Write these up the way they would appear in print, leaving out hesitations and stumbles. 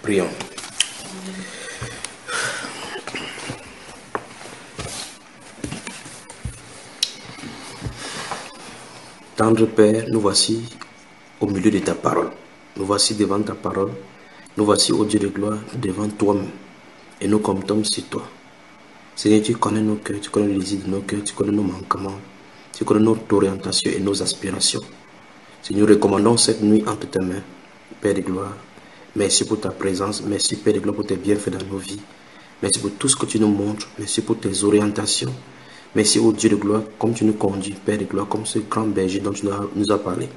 Prions. Tendre Père, nous voici au milieu de ta parole. Nous voici devant ta parole. Nous voici, ô Dieu de gloire, devant toi-même. Et nous comptons sur toi. Seigneur, tu connais nos cœurs, tu connais les désirs de nos cœurs, tu connais nos manquements, tu connais notre orientation et nos aspirations. Seigneur, nous recommandons cette nuit entre tes mains, Père de gloire. Merci pour ta présence, merci Père de gloire pour tes bienfaits dans nos vies. Merci pour tout ce que tu nous montres, merci pour tes orientations. Merci au Dieu de gloire, comme tu nous conduis, Père de gloire, comme ce grand berger dont tu nous as parlé.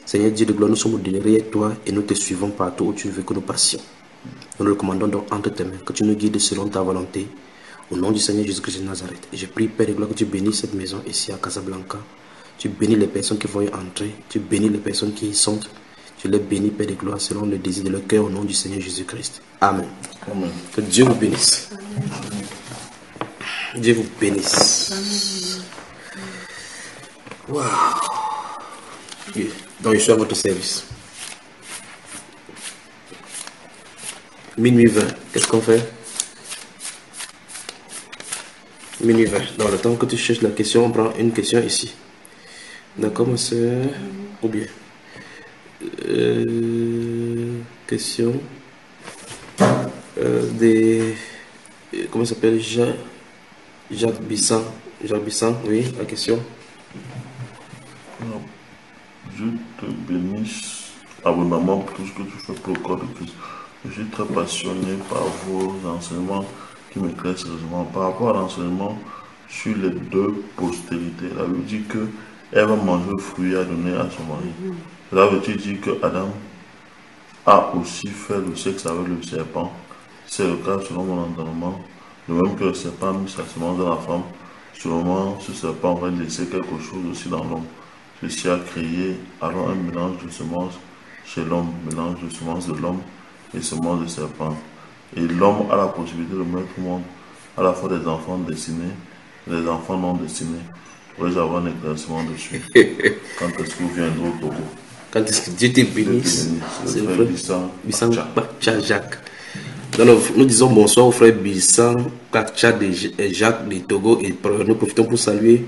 Seigneur Dieu de gloire, nous sommes derrière toi et nous te suivons partout où tu veux que nous passions. Nous nous recommandons donc entre tes mains, que tu nous guides selon ta volonté. Au nom du Seigneur Jésus-Christ de Nazareth. Et je prie, Père de gloire, que tu bénisses cette maison ici à Casablanca. Tu bénis les personnes qui vont y entrer. Tu bénis les personnes qui y sont. Tu les bénis, Père de gloire, selon le désir de leur cœur, au nom du Seigneur Jésus-Christ. Amen. Amen. Que Dieu vous bénisse. Amen. Dieu vous bénisse. Wow. Donc, je suis à votre service. Minuit 20. Qu'est-ce qu'on fait? Minuit 20. Dans le temps que tu cherches la question, on prend une question ici. D'accord, ma soeur? Ou bien question des... Comment ça s'appelle? Jacques Bissan. Jacques Bissan, oui, la question. Dieu te bénisse abondamment pour tout ce que tu fais pour le corps de Christ. Je suis très passionné par vos enseignements qui m'éclairent sérieusement. Par rapport à l'enseignement sur les deux postérités, la Bible dit que elle va manger le fruit à donner à son mari. Cela veut-il dire que Adam a aussi fait le sexe avec le serpent? C'est le cas selon mon entendement. De même que le serpent a mis sa semence dans la femme, sûrement ce serpent va laisser quelque chose aussi dans l'homme. Ceci a créé alors un mélange de semences chez l'homme, mélange de semences de l'homme et semences de serpent. Et l'homme a la possibilité de mettre au monde à la fois des enfants destinés et des enfants non destinés. Pourrais-je avoir un éclaircissement dessus? Quand est-ce que vous viendrez au Togo? Quand est-ce que Dieu te bénisse? C'est le frère Bissan Bakcha Jacques. Donc, nous disons bonsoir au frère Bissan Bakcha et Jacques du Togo et nous profitons pour saluer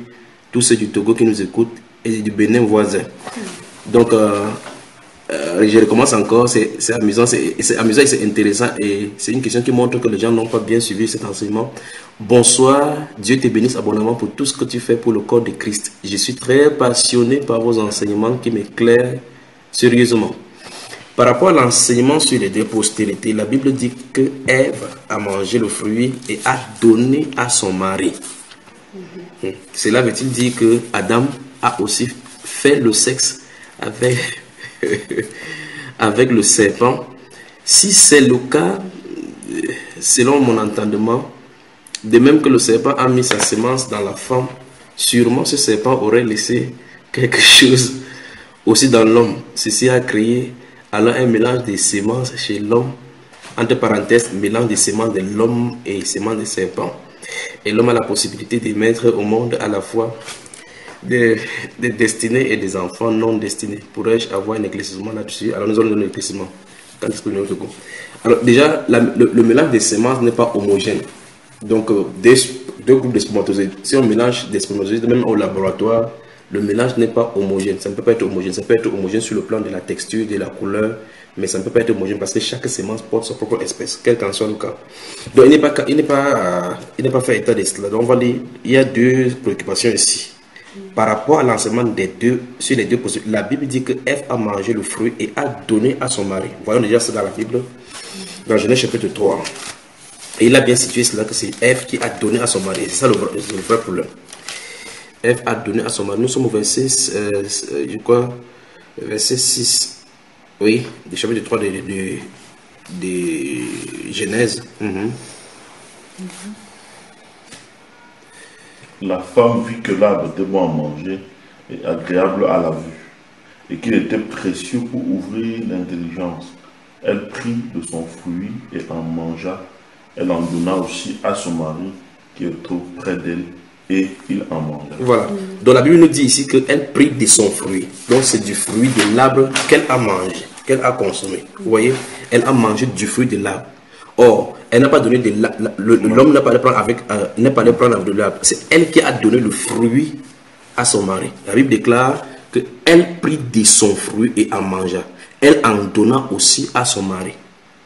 tous ceux du Togo qui nous écoutent et du Bénin voisin. Donc, je recommence encore, c'est amusant, c'est amusant et c'est intéressant et c'est une question qui montre que les gens n'ont pas bien suivi cet enseignement. Bonsoir, Dieu te bénisse abondamment pour tout ce que tu fais pour le corps de Christ. Je suis très passionné par vos enseignements qui m'éclairent sérieusement. Par rapport à l'enseignement sur les deux postérités, la Bible dit que Ève a mangé le fruit et a donné à son mari. Cela veut-il dire que Adam a aussi fait le sexe avec, avec le serpent? Si c'est le cas, selon mon entendement, de même que le serpent a mis sa semence dans la femme, sûrement ce serpent aurait laissé quelque chose aussi dans l'homme. Ceci a créé alors un mélange de semences chez l'homme, entre parenthèses, mélange de semences de l'homme et semences de serpent. Et l'homme a la possibilité de mettre au monde à la fois des destinés et des enfants non destinés. Pourrais-je avoir un éclaircissement là-dessus? Alors nous allons donner l'éclaircissement. Quand est-ce que nous allons? Alors déjà, le mélange des semences n'est pas homogène. Donc deux groupes de spermatozoïdes. Si on mélange des spermatozoïdes, même au laboratoire, le mélange n'est pas homogène. Ça ne peut pas être homogène. Ça peut être homogène sur le plan de la texture, de la couleur, mais ça ne peut pas être homogène parce que chaque semence porte sa propre espèce, quel qu'en soit le cas. Donc il n'est pas fait état de cela. Donc on va dire, il y a deux préoccupations ici. Par rapport à l'enseignement des deux, sur les deux possibles, la Bible dit que Ève a mangé le fruit et a donné à son mari. Voyons déjà ça dans la Bible, dans Genèse chapitre 3. Et il a bien situé cela que c'est Ève qui a donné à son mari. C'est ça le vrai problème. Ève a donné à son mari. Nous sommes au verset, je crois, verset 6. Oui, du chapitre 3 de Genèse. La femme vit que l'arbre était bon à manger et agréable à la vue, et qu'il était précieux pour ouvrir l'intelligence. Elle prit de son fruit et en mangea. Elle en donna aussi à son mari qui est trop près d'elle, et il en mangea. Voilà. Donc la Bible nous dit ici qu'elle prit de son fruit. Donc c'est du fruit de l'arbre qu'elle a mangé. qu'elle a consommé. Vous voyez, elle a mangé du fruit de l'arbre. Or, elle n'a pas donné de l'homme n'a pas allé prendre avec, n'est pas allé prendre de l'arbre. C'est elle qui a donné le fruit à son mari. La Bible déclare qu'elle prit de son fruit et en mangea. Elle en donna aussi à son mari.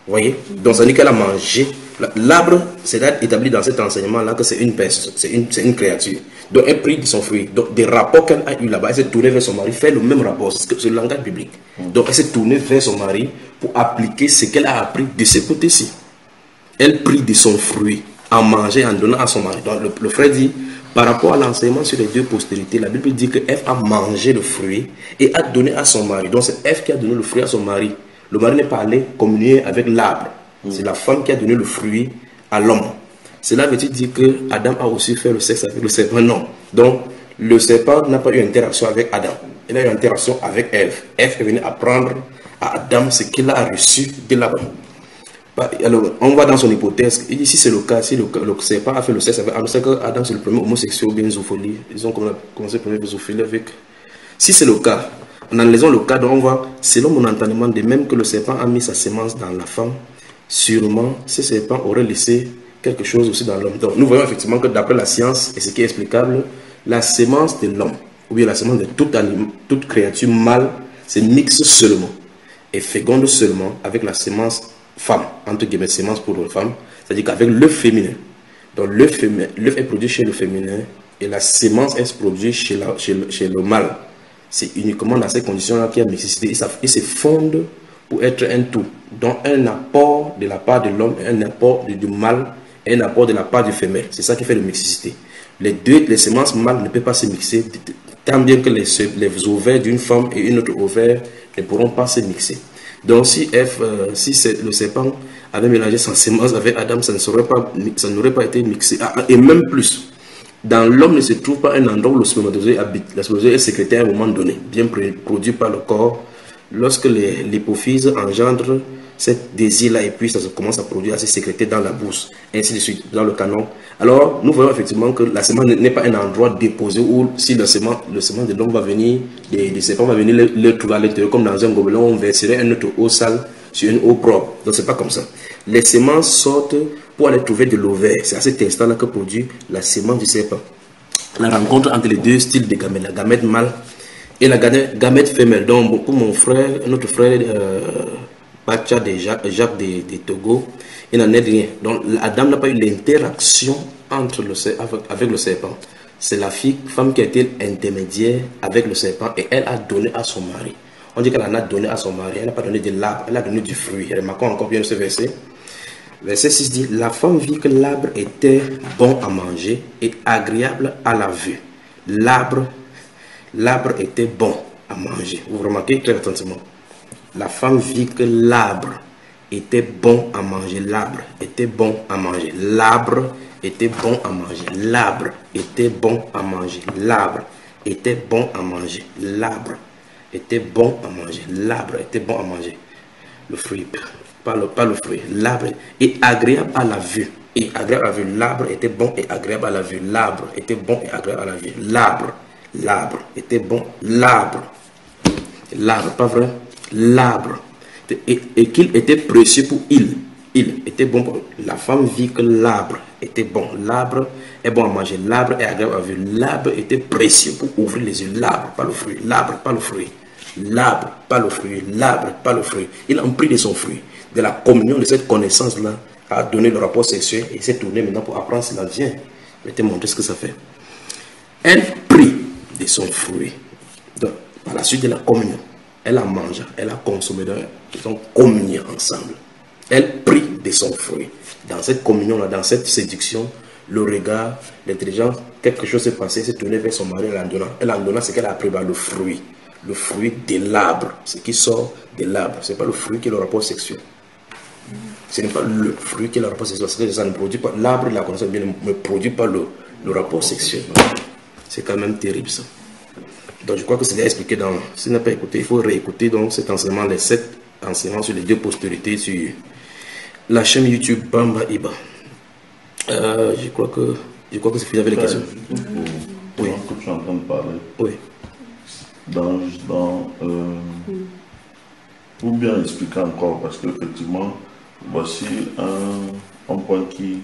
Vous voyez? Donc, ça veut dire qu'elle a mangé. L'arbre, c'est établi dans cet enseignement-là que c'est une personne, c'est une créature. Donc, elle prit de son fruit. Donc, des rapports qu'elle a eu là-bas, elle s'est tournée vers son mari, fait le même rapport. C'est le langage biblique. Donc, elle s'est tournée vers son mari pour appliquer ce qu'elle a appris de ce côté-ci. Elle prit de son fruit, en mangeant, en donnant à son mari. Donc, le frère dit, par rapport à l'enseignement sur les deux postérités, la Bible dit que Ève a mangé le fruit et a donné à son mari. Donc, c'est Ève qui a donné le fruit à son mari. Le mari n'est pas allé communier avec l'arbre. C'est la femme qui a donné le fruit à l'homme. Cela veut dire que Adam a aussi fait le sexe avec le serpent? Non. Donc, le serpent n'a pas eu interaction avec Adam. Il a eu interaction avec Ève. Ève est venue apprendre à Adam ce qu'il a reçu de l'arbre. Alors, on va dans son hypothèse. Il dit si c'est le cas, si le serpent a fait le sexe avec Adam, c'est que Adam c'est le premier homosexuel ou bien zoophilie. Ils ont commencé le premier zoophilie avec. Si c'est le cas, en analysant le cas, donc on va, selon mon entendement, de même que le serpent a mis sa semence dans la femme, sûrement ce serpent aurait laissé quelque chose aussi dans l'homme. Donc nous voyons effectivement que d'après la science, et ce qui est explicable, la semence de l'homme, ou bien la semence de toute créature mâle, se mixe seulement et féconde seulement avec la semence femme, entre guillemets, semence pour les femmes, c'est-à-dire qu'avec l'œuf féminin. Donc l'œuf est produit chez le féminin et la semence est produite chez le mâle. C'est uniquement dans ces conditions-là qu'il y a mixité. Ils se fondent pour être un tout. Donc un apport de la part de l'homme, un apport du mâle et un apport de la part du femelle. C'est ça qui fait la mixité. Les semences mâles ne peuvent pas se mixer, tant bien que les ovaires d'une femme et une autre ovaire ne pourront pas se mixer. Donc si le serpent avait mélangé sa semence avec Adam, ça n'aurait pas été mixé. Et même plus, dans l'homme ne se trouve pas un endroit où le spermatozoïde habite. Le spermatozoïde est sécrété à un moment donné, bien produit par le corps. Lorsque l'hypophyse engendre ce désir-là et puis ça commence à produire, à se sécréter dans la bourse, ainsi de suite, dans le canon. Alors, nous voyons effectivement que la semence n'est pas un endroit déposé où si le semence de l'homme va venir, des serpents va venir le trouver à l'intérieur, comme dans un gobelin, on verserait une autre eau sale sur une eau propre. Donc, c'est pas comme ça. Les semences sortent pour aller trouver de l'ovaire. C'est à cet instant-là que produit la semence du serpent. La rencontre entre les deux styles de gamètes, la gamète mâle et la gamète femelle. Donc, pour mon frère, notre frère, Bacha de Jacques de Togo, il n'en est rien. Donc, Adam n'a pas eu l'interaction avec le serpent. C'est la femme qui a été intermédiaire avec le serpent et elle a donné à son mari. On dit qu'elle en a donné à son mari, elle n'a pas donné de l'arbre, elle a donné du fruit. Remarquons encore bien ce verset. Verset 6 dit, la femme vit que l'arbre était bon à manger et agréable à la vue. L'arbre était bon à manger. Vous remarquez très attentivement. La femme vit que l'arbre était bon à manger. L'arbre était bon à manger. L'arbre était bon à manger. L'arbre était bon à manger. L'arbre était bon à manger. L'arbre était bon à manger. L'arbre était bon à manger. Le fruit, pas le fruit. L'arbre est agréable à la vue. Et agréable à la vue. L'arbre était bon et agréable à la vue. L'arbre était bon et agréable à la vue. L'arbre était bon. L'arbre, pas vrai? L'arbre. Et qu'il était précieux pour il. Il était bon pour la femme vit que l'arbre était bon. L'arbre est bon à manger. L'arbre est agréable à vue. L'arbre était précieux pour ouvrir les yeux. L'arbre, pas le fruit. L'arbre, pas le fruit. L'arbre, pas le fruit. L'arbre, pas le fruit. Il en prit de son fruit. De la communion de cette connaissance-là, a donné le rapport sexuel et s'est tourné maintenant pour apprendre cela. Viens, je vais te montrer ce que ça fait. Elle prit de son fruit. Donc, par la suite de la communion, elle a mangé, elle a consommé, ils ont communié ensemble. Elle prit de son fruit. Dans cette communion-là, dans cette séduction, le regard, l'intelligence, quelque chose s'est passé, s'est tourné vers son mari, elle en donna ce qu'elle a appris, le fruit de l'arbre, ce qui sort de l'arbre. Ce n'est pas le fruit qui est le rapport sexuel. Ce n'est pas le fruit qui est le rapport sexuel, parce que ça ne produit pas, l'arbre, la connaissance bien ne produit pas le rapport sexuel. C'est quand même terrible ça. Donc je crois que c'est déjà expliqué dans... Si vous n'avez pas écouté, il faut réécouter donc cet enseignement, les 7 enseignements sur les deux postérités sur la chaîne YouTube Bamba Iba. Je crois que c'est fini avec les questions. Oui. Que tu es en train de parler. Oui. Dans pour bien expliquer encore, parce qu'effectivement, voici un point qui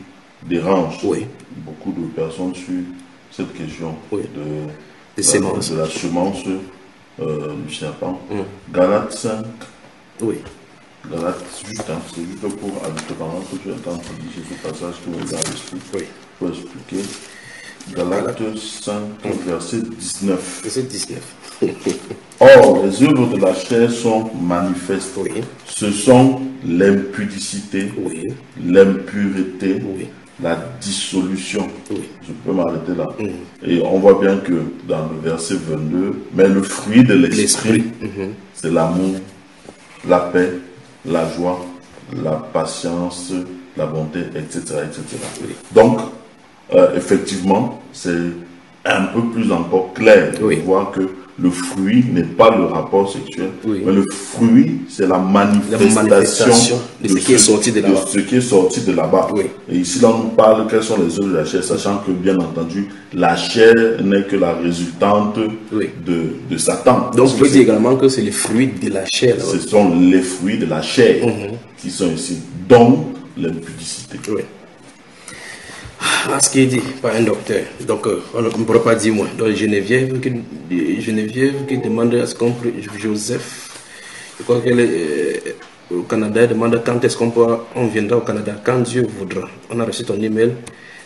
dérange beaucoup de personnes sur cette question de la semence du serpent. Galates 5. Oui. Galates, c'est juste pour ajouter pendant que tu es en train de dire ce passage que vous avez l'esprit pour expliquer. Galates 5, verset 19. Verset 19. Or, les œuvres de la chair sont manifestes. Ce sont l'impudicité, l'impureté, la dissolution. Je peux m'arrêter là. Et on voit bien que dans le verset 22, mais le fruit de l'esprit, c'est l'amour, la paix, la joie, la patience, la bonté, etc. etc. Donc, effectivement, c'est un peu plus encore clair de voir que le fruit n'est pas le rapport sexuel, mais le fruit, c'est la manifestation de ce qui est sorti de là-bas. Ce qui est sorti de là-bas. Et ici, là, on nous parle quelles sont les œuvres de la chair, sachant que, bien entendu, la chair n'est que la résultante de Satan. Donc, vous pouvez dire également que c'est les fruits de la chair. Ce sont les fruits de la chair qui sont ici, dont l'impudicité. Ce qui est dit par un docteur, donc on ne pourra pas dire moins. Donc Geneviève qui demande à ce qu'on Joseph, je crois qu'elle est au Canada, elle demande quand est-ce qu'on viendra au Canada, quand Dieu voudra. On a reçu ton email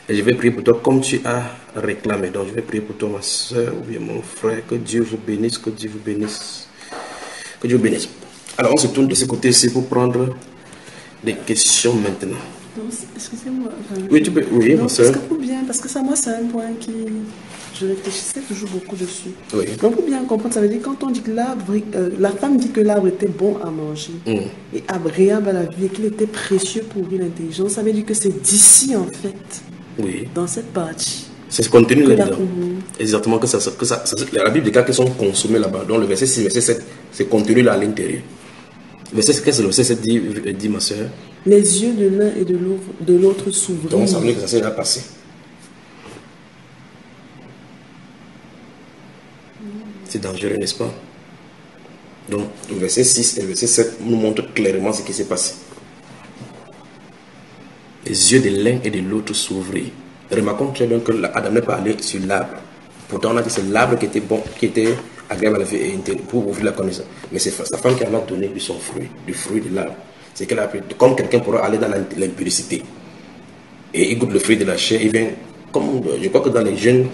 et je vais prier pour toi comme tu as réclamé. Donc je vais prier pour toi, ma soeur ou bien mon frère, que Dieu vous bénisse, que Dieu vous bénisse, que Dieu vous bénisse. Alors on se tourne de ce côté-ci pour prendre des questions maintenant. Excusez-moi. Oui, tu peux. Oui, ma soeur. Parce que ça, moi, c'est un point qui. Je réfléchissais toujours beaucoup dessus. Oui. Donc, pour bien comprendre, ça veut dire quand on dit que l'arbre. La femme dit que l'arbre était bon à manger et agréable à la vie et qu'il était précieux pour l'intelligence, ça veut dire que c'est d'ici, en fait. Oui. Dans cette partie. C'est ce contenu là-dedans. Exactement, la Bible déclare qu'ils sont consommés là-bas. Donc, le verset 6, verset 7, c'est contenu là à l'intérieur. Verset 7 dit, ma soeur. Les yeux de l'un et de l'autre s'ouvrirent. Donc, ça veut dire que ça s'est déjà passé. C'est dangereux, n'est-ce pas? Donc, le verset 6 et le verset 7 nous montrent clairement ce qui s'est passé. Les yeux de l'un et de l'autre s'ouvrirent. Remarquons très bien que Adam n'a parlé sur l'arbre. Pourtant, on a dit que c'est l'arbre qui était bon, qui était agréable à la vie et pour ouvrir la connaissance. Mais c'est sa femme qui en a donné de son fruit, du fruit de l'arbre. C'est qu'elle a pris, comme quelqu'un pourra aller dans l'impudicité. Et il goûte le fruit de la chair, il vient, comme je crois que dans des jeunes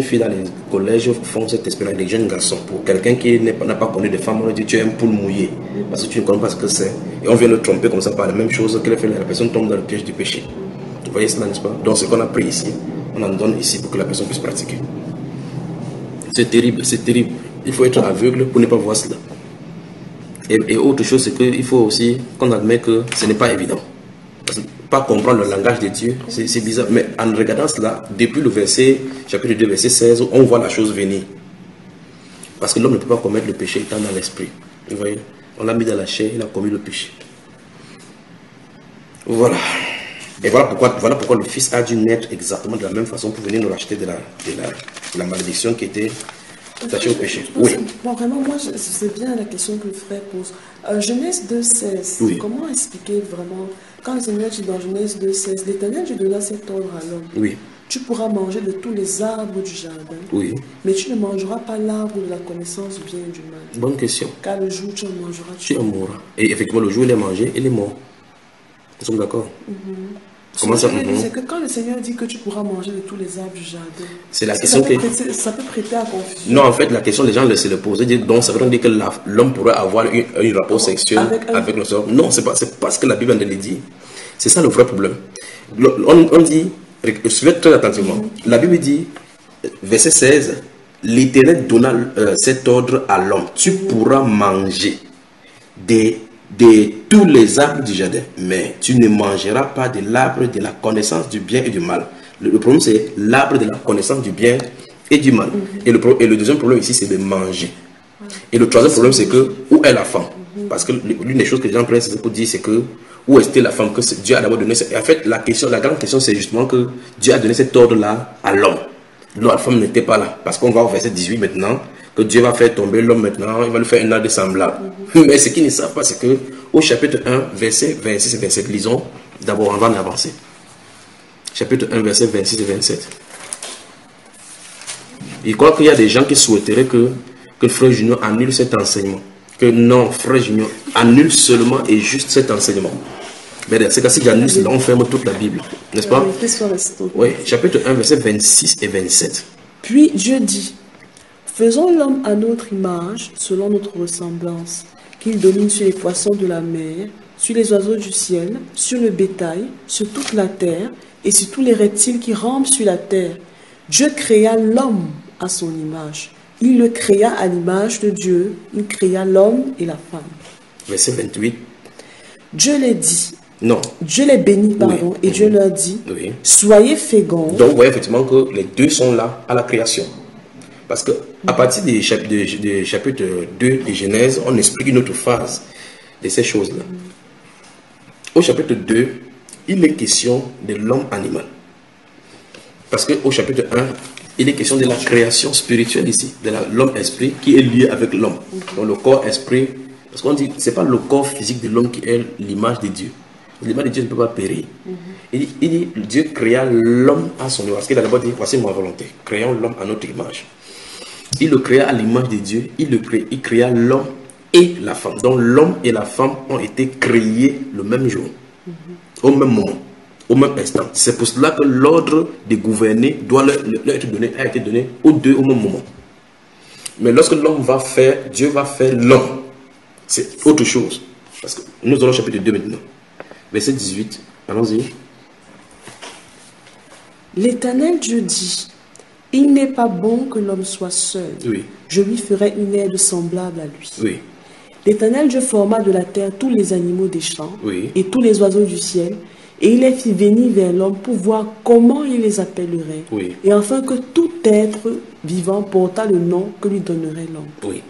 filles dans les collèges font cette expérience, des jeunes garçons. Pour quelqu'un qui n'a pas connu de femme, on dit tu es un poule mouillé, parce que tu ne connais pas ce que c'est. Et on vient le tromper comme ça par la même chose qu'elle fait, la personne tombe dans le piège du péché. Vous voyez cela, n'est-ce pas? Donc ce qu'on a pris ici, on en donne ici pour que la personne puisse pratiquer. C'est terrible, c'est terrible. Il faut être aveugle pour ne pas voir cela. Et autre chose, c'est qu'il faut aussi qu'on admette que ce n'est pas évident. Parce que pas comprendre le langage de Dieu, c'est bizarre. Mais en regardant cela, depuis le verset, chapitre 2, verset 16, on voit la chose venir. Parce que l'homme ne peut pas commettre le péché étant dans l'esprit. Vous voyez, on l'a mis dans la chair, il a commis le péché. Voilà. Et voilà pourquoi le Fils a dû naître exactement de la même façon pour venir nous racheter de la malédiction qui était attachée au péché. Oui. Bon, vraiment, moi, c'est bien la question que le frère pose. Genèse 2,16, oui. Comment expliquer vraiment, quand le Seigneur dit dans Genèse 2,16, l'Éternel Dieu donna cet ordre à l'homme. Oui. Tu pourras manger de tous les arbres du jardin. Oui. Mais tu ne mangeras pas l'arbre de la connaissance du bien et du mal. Bonne question. Car le jour où tu en mangeras, tu en mourras. Et effectivement, le jour où il est mangé, il est mort. Nous sommes d'accord. Comment ça? C'est que quand le Seigneur dit que tu pourras manger de tous les arbres du jardin, c'est la question ça peut prêter à confusion. Non, en fait, la question, les gens se le posent. Donc, ça veut dire que l'homme pourrait avoir un rapport sexuel avec le sort. Non, c'est pas ce que la Bible en dit. C'est ça le vrai problème. On dit, suivez très attentivement. La Bible dit, verset 16, l'Éternel donna cet ordre à l'homme. Tu pourras manger de tous les arbres du jardin, mais tu ne mangeras pas de l'arbre de la connaissance du bien et du mal. Le problème, c'est l'arbre de la connaissance du bien et du mal. Et le deuxième problème ici, c'est de manger. Et le troisième problème, c'est que, où est la femme? Parce que l'une des choses que les gens prennent, c'est pour dire, c'est que, où est-elle la femme que Dieu a d'abord donné? Et en fait, la grande question, c'est justement que Dieu a donné cet ordre-là à l'homme. La femme n'était pas là. Parce qu'on va au verset 18 maintenant, que Dieu va faire tomber l'homme maintenant, il va lui faire un arbre semblable. Mais ce qu'ils ne savent pas, c'est que au chapitre 1, verset 26 et 27, lisons d'abord avant d'avancer. Chapitre 1, verset 26 et 27. Il croit qu'il y a des gens qui souhaiteraient que Frère Junior annule cet enseignement. Que non, Frère Junior annule seulement et juste cet enseignement. Mais c'est que si j'annule cela, on ferme toute la Bible. N'est-ce pas? Oui, chapitre 1, verset 26 et 27. Puis Dieu dit, faisons l'homme à notre image, selon notre ressemblance, qu'il domine sur les poissons de la mer, sur les oiseaux du ciel, sur le bétail, sur toute la terre et sur tous les reptiles qui rampent sur la terre. Dieu créa l'homme à son image. Il le créa à l'image de Dieu. Il créa l'homme et la femme. Verset 28. Dieu les dit. Non. Dieu les bénit, pardon, et Dieu leur dit, soyez féconds. Donc, vous voyez effectivement que les deux sont là à la création. Parce que à partir du chapitre 2 de Genèse, on explique une autre phase de ces choses-là. Au chapitre 2, il est question de l'homme animal. Parce qu'au chapitre 1, il est question de la création spirituelle ici, de l'homme esprit qui est lié avec l'homme. Donc le corps esprit, parce qu'on dit, ce n'est pas le corps physique de l'homme qui est l'image de Dieu. L'image de Dieu ne peut pas périr. Il dit, Dieu créa l'homme à son image. Parce qu'il a d'abord dit, voici ma volonté, créons l'homme à notre image. Il le créa à l'image de Dieu, il créa l'homme et la femme. Donc l'homme et la femme ont été créés le même jour, au même moment. Au même instant. C'est pour cela que l'ordre de gouverner doit leur être donné, a été donné aux deux au même moment. Mais lorsque l'homme va faire, Dieu va faire l'homme. C'est autre chose. Parce que nous allons au chapitre 2 maintenant. Verset 18. Allons-y. L'Éternel Dieu dit, il n'est pas bon que l'homme soit seul. Oui. Je lui ferai une aide semblable à lui. Oui. L'Éternel Dieu forma de la terre tous les animaux des champs Oui. et tous les oiseaux du ciel. Et il les fit venir vers l'homme pour voir comment il les appellerait. Oui. Et afin que tout être vivant portât le nom que lui donnerait l'homme. Oui.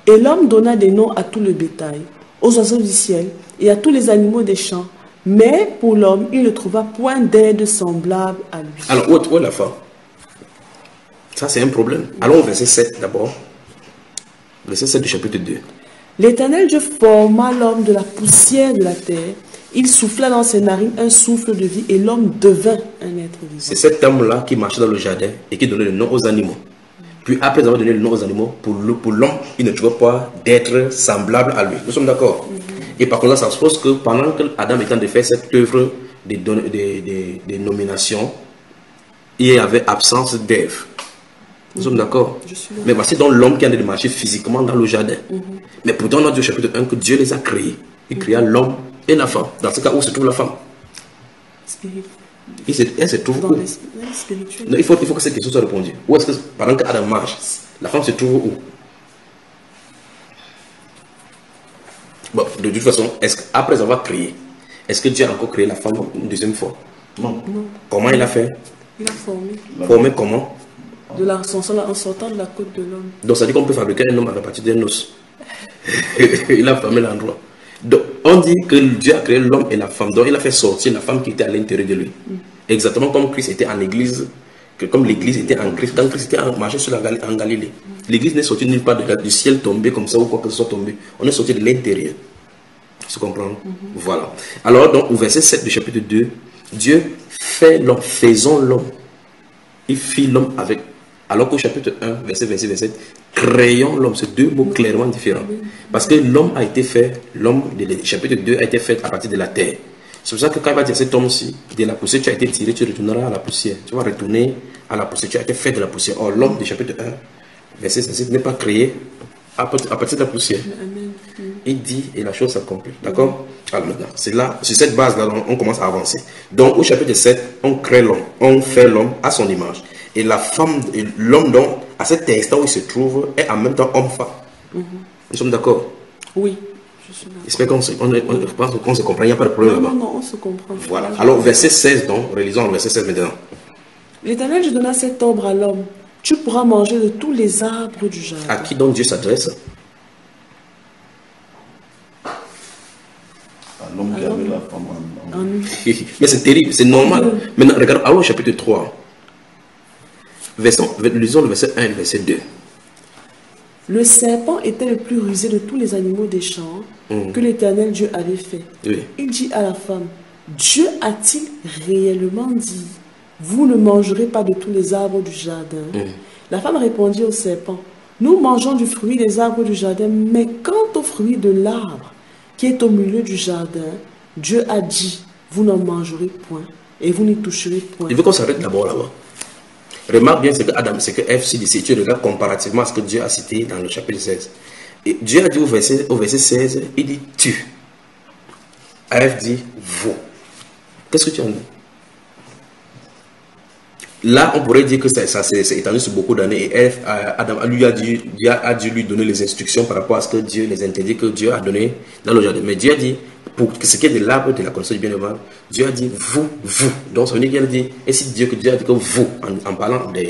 Et l'homme donna des noms à tout le bétail, aux oiseaux du ciel et à tous les animaux des champs. Mais pour l'homme, il ne trouva point d'aide semblable à lui. Alors, où est la femme? Ça, c'est un problème. Allons au verset 7 d'abord. Verset 7 du chapitre 2. L'Éternel Dieu forma l'homme de la poussière de la terre. Il souffla dans ses narines un souffle de vie et l'homme devint un être vivant. C'est cet homme-là qui marchait dans le jardin et qui donnait le nom aux animaux. Puis après avoir donné le nom aux animaux, pour l'homme, il ne trouvait pas d'être semblable à lui. Nous sommes d'accord? Et par contre, ça suppose que pendant que Adam était en train de faire cette œuvre de nomination, il y avait absence d'Ève. Nous sommes d'accord? Mais voici donc l'homme qui est en train de marcher physiquement dans le jardin. Mais pourtant, on a dit au chapitre 1 que Dieu les a créés. Il créa l'homme et la femme. Dans ce cas, où se trouve la femme? Elle se trouve où? Non, il faut que cette question soit répondue. Où est-ce que, pendant qu'Adam marche, la femme se trouve où? Bon, de toute façon, après avoir créé, est-ce que Dieu a encore créé la femme une deuxième fois? Non. Comment il a fait? Il a formé. Formé comment? En sortant de la côte de l'homme. Donc ça dit qu'on peut fabriquer un homme à partir d'un os. Il a formé l'endroit. Donc on dit que Dieu a créé l'homme et la femme. Donc il a fait sortir la femme qui était à l'intérieur de lui. Exactement comme Christ était en église, comme l'église était en Christ, quand Christ était marché en Galilée. L'église n'est sortie nulle part du ciel tombé comme ça ou quoi que ce soit tombé. On est sorti de l'intérieur. Tu comprends? Voilà. Alors donc au verset 7 du chapitre 2, Dieu fait l'homme, faisons l'homme. Il fit l'homme avec. Alors qu'au chapitre 1, verset 26, verset 7, créons l'homme. C'est deux mots clairement différents. Parce que l'homme a été fait, l'homme du chapitre 2 a été fait à partir de la terre. C'est pour ça que quand il va dire cet homme-ci, de la poussière, tu as été tiré, tu retourneras à la poussière. Tu vas retourner à la poussière, tu as été fait de la poussière. Or, l'homme du chapitre 1, verset 7 n'est pas créé à partir de la poussière. Il dit et la chose s'accomplit. D'accord? Alors maintenant, c'est là, sur cette base-là, on commence à avancer. Donc, au chapitre 7, on crée l'homme, on fait l'homme à son image. Et la femme, l'homme, donc, à cet instant où il se trouve, est en même temps homme-femme. Nous sommes d'accord? Oui. J'espère qu'on se comprend, il n'y a pas de problème là-bas. Non, on se comprend. Voilà. Alors, verset 16, donc, relisons le verset 16 maintenant. L'Éternel, je donna cet ordre à l'homme. Tu pourras manger de tous les arbres du jardin. À qui donc Dieu s'adresse? À l'homme qui avait la femme en Mais c'est terrible, c'est normal. Maintenant, regarde, allons au chapitre 3. Lisons le verset 1 et le verset 2. Le serpent était le plus rusé de tous les animaux des champs que l'Éternel Dieu avait fait. Oui. Il dit à la femme, Dieu a-t-il réellement dit, vous ne mangerez pas de tous les arbres du jardin? La femme répondit au serpent, nous mangeons du fruit des arbres du jardin, mais quant au fruit de l'arbre qui est au milieu du jardin, Dieu a dit, vous n'en mangerez point et vous n'y toucherez point. Il veut qu'on s'arrête d'abord là-bas. Remarque bien ce que Adam, ce que Ève s'est dit. Si tu regardes comparativement à ce que Dieu a cité dans le chapitre 16. Et Dieu a dit au verset 16, il dit tu. Ève dit vous. Qu'est-ce que tu en dis? Là, on pourrait dire que ça s'est étendu sur beaucoup d'années. Et Ève, Adam Dieu a dû lui donner les instructions par rapport à ce que Dieu, les interdits que Dieu a donné dans le jardin. Mais Dieu a dit, pour ce qui est de l'arbre de la connaissance du bien et du mal, Dieu a dit vous. Donc ça veut dire qu'il a dit, et si Dieu a dit que vous, en parlant de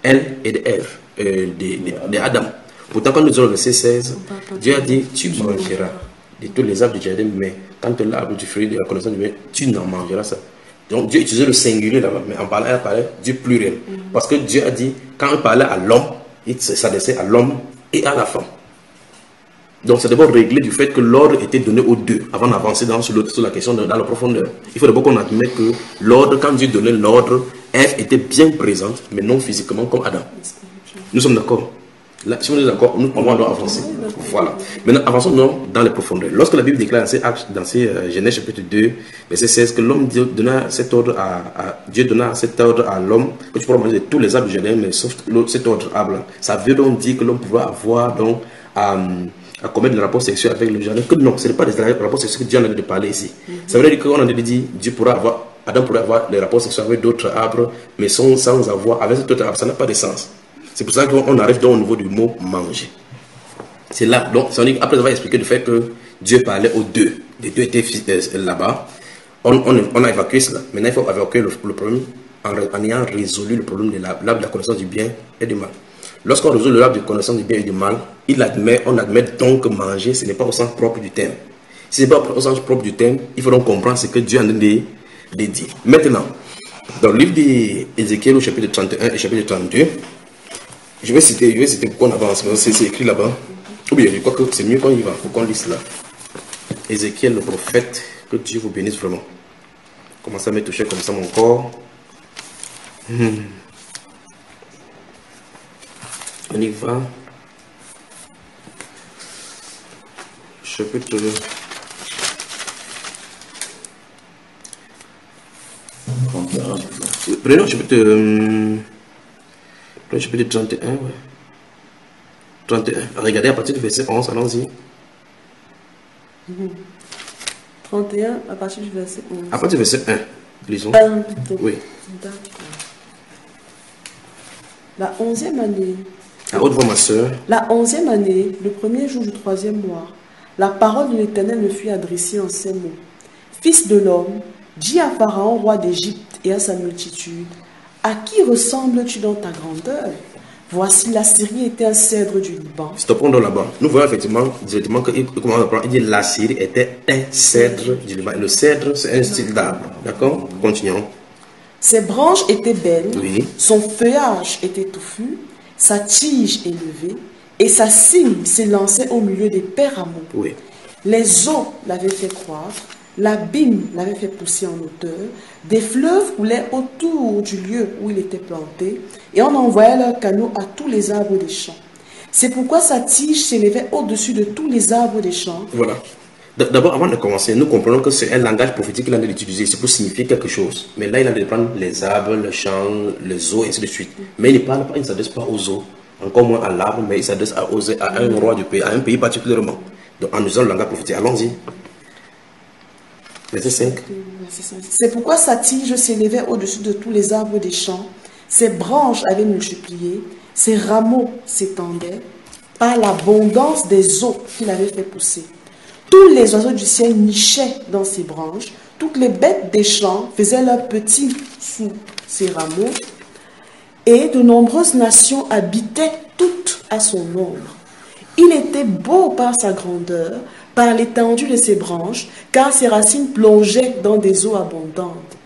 elle et de Ève, de Adam. Pourtant, quand nous avons le verset 16, Dieu a dit, tu mangeras de tous les arbres du jardin, mais quand l'arbre du fruit de la connaissance du bien, tu n'en mangeras ça. Donc Dieu utilisait le singulier là-bas, mais en parlant, il parlait du pluriel. Parce que Dieu a dit, quand il parlait à l'homme, il s'adressait à l'homme et à la femme. Donc c'est d'abord réglé du fait que l'ordre était donné aux deux, avant d'avancer sur la question dans la profondeur. Il faut d'abord qu'on admette que l'ordre, quand Dieu donnait l'ordre, Ève était bien présente, mais non physiquement comme Adam. Nous sommes d'accord? Là, si on est d'accord, nous pouvons avancer. Voilà. Maintenant, avançons dans les profondeurs. Lorsque la Bible déclare dans Genèse chapitre 2, verset 16, que l'homme donna cet ordre Dieu donna cet ordre à l'homme, que tu pourras manger de tous les arbres du jardin, mais sauf cet ordre arbre. Ça veut donc dire que l'homme pourra avoir donc à commettre le rapport sexuel avec le jardin. Que non, ce n'est pas des rapports sexuels que Dieu en a de parler ici. Ça veut dire qu'on a dit Adam pourrait avoir les rapports sexuels avec d'autres arbres, mais sans avoir avec cet autre arbre. Ça n'a pas de sens. C'est pour ça qu'on arrive donc au niveau du mot manger. C'est là, donc, après avoir expliqué le fait que Dieu parlait aux deux, les deux étaient là-bas, on a évacué cela. Maintenant, il faut évacuer le problème en ayant résolu le problème de l'arbre de la connaissance du bien et du mal. Lorsqu'on résout l'arbre de la connaissance du bien et du mal, on admet donc que manger, ce n'est pas au sens propre du terme. Si ce n'est pas au sens propre du terme, il faut donc comprendre ce que Dieu a dit. Maintenant, dans le livre d'Ézéchiel au chapitre 31 et chapitre 32, je vais citer pourquoi on avance, c'est écrit là-bas. Ou bien, je crois que c'est mieux qu'on y va, pour qu'on lise là. Ézéchiel, le prophète, que Dieu vous bénisse vraiment. Commencez à me toucher comme ça mon corps. On y va. Chapitre... Prenons chapitre 31, ouais. 31. Regardez à partir du verset 11, allons-y. 31 à partir du verset 11. À partir du verset 1, lisons. Oui. La 11e année. À haute voix, ma soeur. La 11e année, le premier jour du 3e mois, la parole de l'Éternel me fut adressée en ces mots. Fils de l'homme, dis à Pharaon, roi d'Égypte, et à sa multitude, à qui ressembles-tu dans ta grandeur? Voici, la Syrie était un cèdre du Liban. Stoppons donc là-bas. Nous voyons effectivement directement qu'il commence à prendre. Il dit la Syrie était un cèdre du Liban. Le cèdre, c'est un style d'arbre. D'accord? Continuons. Ses branches étaient belles, Oui. son feuillage était touffu, sa tige élevée, et sa cime s'élançait au milieu des péramours. Oui. Les eaux l'avaient fait croître, l'abîme l'avait fait pousser en hauteur, des fleuves coulaient autour du lieu où il était planté, et on envoyait leurs canaux à tous les arbres des champs. C'est pourquoi sa tige s'élevait au-dessus de tous les arbres des champs. Voilà. D'abord, avant de commencer, nous comprenons que c'est un langage prophétique qu'il a d'utiliser. C'est pour signifier quelque chose. Mais là, il a de prendre les arbres, le champ, les eaux, et ainsi de suite. Mais il ne parle pas, il ne s'adresse pas aux eaux, encore moins à l'arbre, mais il s'adresse à un roi du pays, à un pays particulièrement. Donc, en usant le langage prophétique, allons-y. Verset 5. C'est pourquoi sa tige s'élevait au-dessus de tous les arbres des champs, ses branches avaient multiplié, ses rameaux s'étendaient par l'abondance des eaux qu'il avait fait pousser. Tous les oiseaux du ciel nichaient dans ses branches, toutes les bêtes des champs faisaient leurs petits sous ses rameaux, et de nombreuses nations habitaient toutes à son ombre. Il était beau par sa grandeur, par l'étendue de ses branches, car ses racines plongeaient dans des eaux abondantes.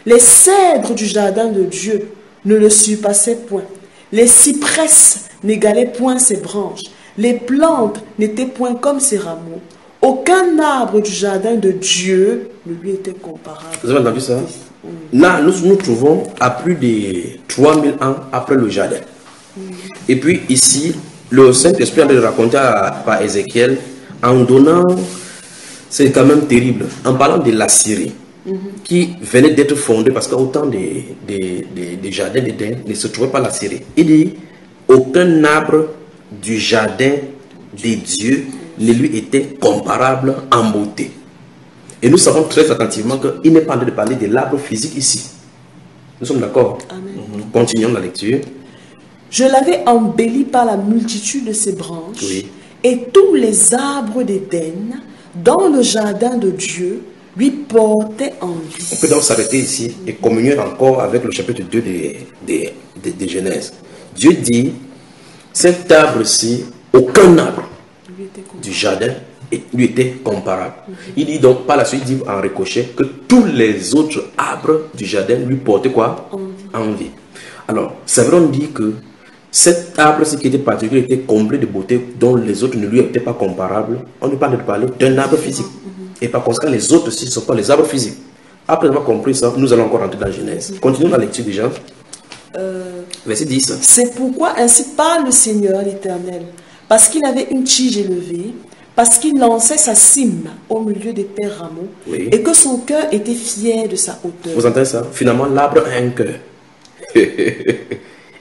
Les cèdres du jardin de Dieu ne le surpassaient point. Les cypresses n'égalaient point ses branches. Les plantes n'étaient point comme ses rameaux. Aucun arbre du jardin de Dieu ne lui était comparable. Vous avez entendu ça? Là, nous nous trouvons à plus de 3000 ans après le jardin. Et puis ici, le Saint-Esprit a de raconter par Ézéchiel en donnant, c'est quand même terrible, en parlant de la Syrie qui venait d'être fondée parce qu'au temps des jardins d'Éden ne se trouvait pas la Syrie. Il dit, aucun arbre du jardin des dieux ne lui était comparable en beauté. Et nous savons très attentivement qu'il n'est pas en train de parler de l'arbre physique ici. Nous sommes d'accord? Continuons la lecture. Je l'avais embelli par la multitude de ses branches, Oui. et tous les arbres d'Éden dans le jardin de Dieu lui portaient envie. On peut donc s'arrêter ici et communier encore avec le chapitre 2 de Genèse. Dieu dit, cet arbre-ci, aucun arbre Lui était comparable. du jardin lui était comparable. Il dit donc, par la suite, il dit en ricochet que tous les autres arbres du jardin lui portaient quoi? Envie. Alors, ça veut donc dire que cet arbre, ce qui était particulier, était comblé de beauté dont les autres ne lui étaient pas comparables. On ne parle de parler d'un arbre physique. Et par conséquent, les autres aussi ne sont pas les arbres physiques. Après avoir compris ça, nous allons encore rentrer dans la Genèse. Continuons la lecture déjà. Verset 10. C'est pourquoi ainsi parle le Seigneur l'Éternel, parce qu'il avait une tige élevée, parce qu'il lançait sa cime au milieu des pères rameaux, Oui. et que son cœur était fier de sa hauteur. Vous entendez ça? Finalement, l'arbre a un cœur.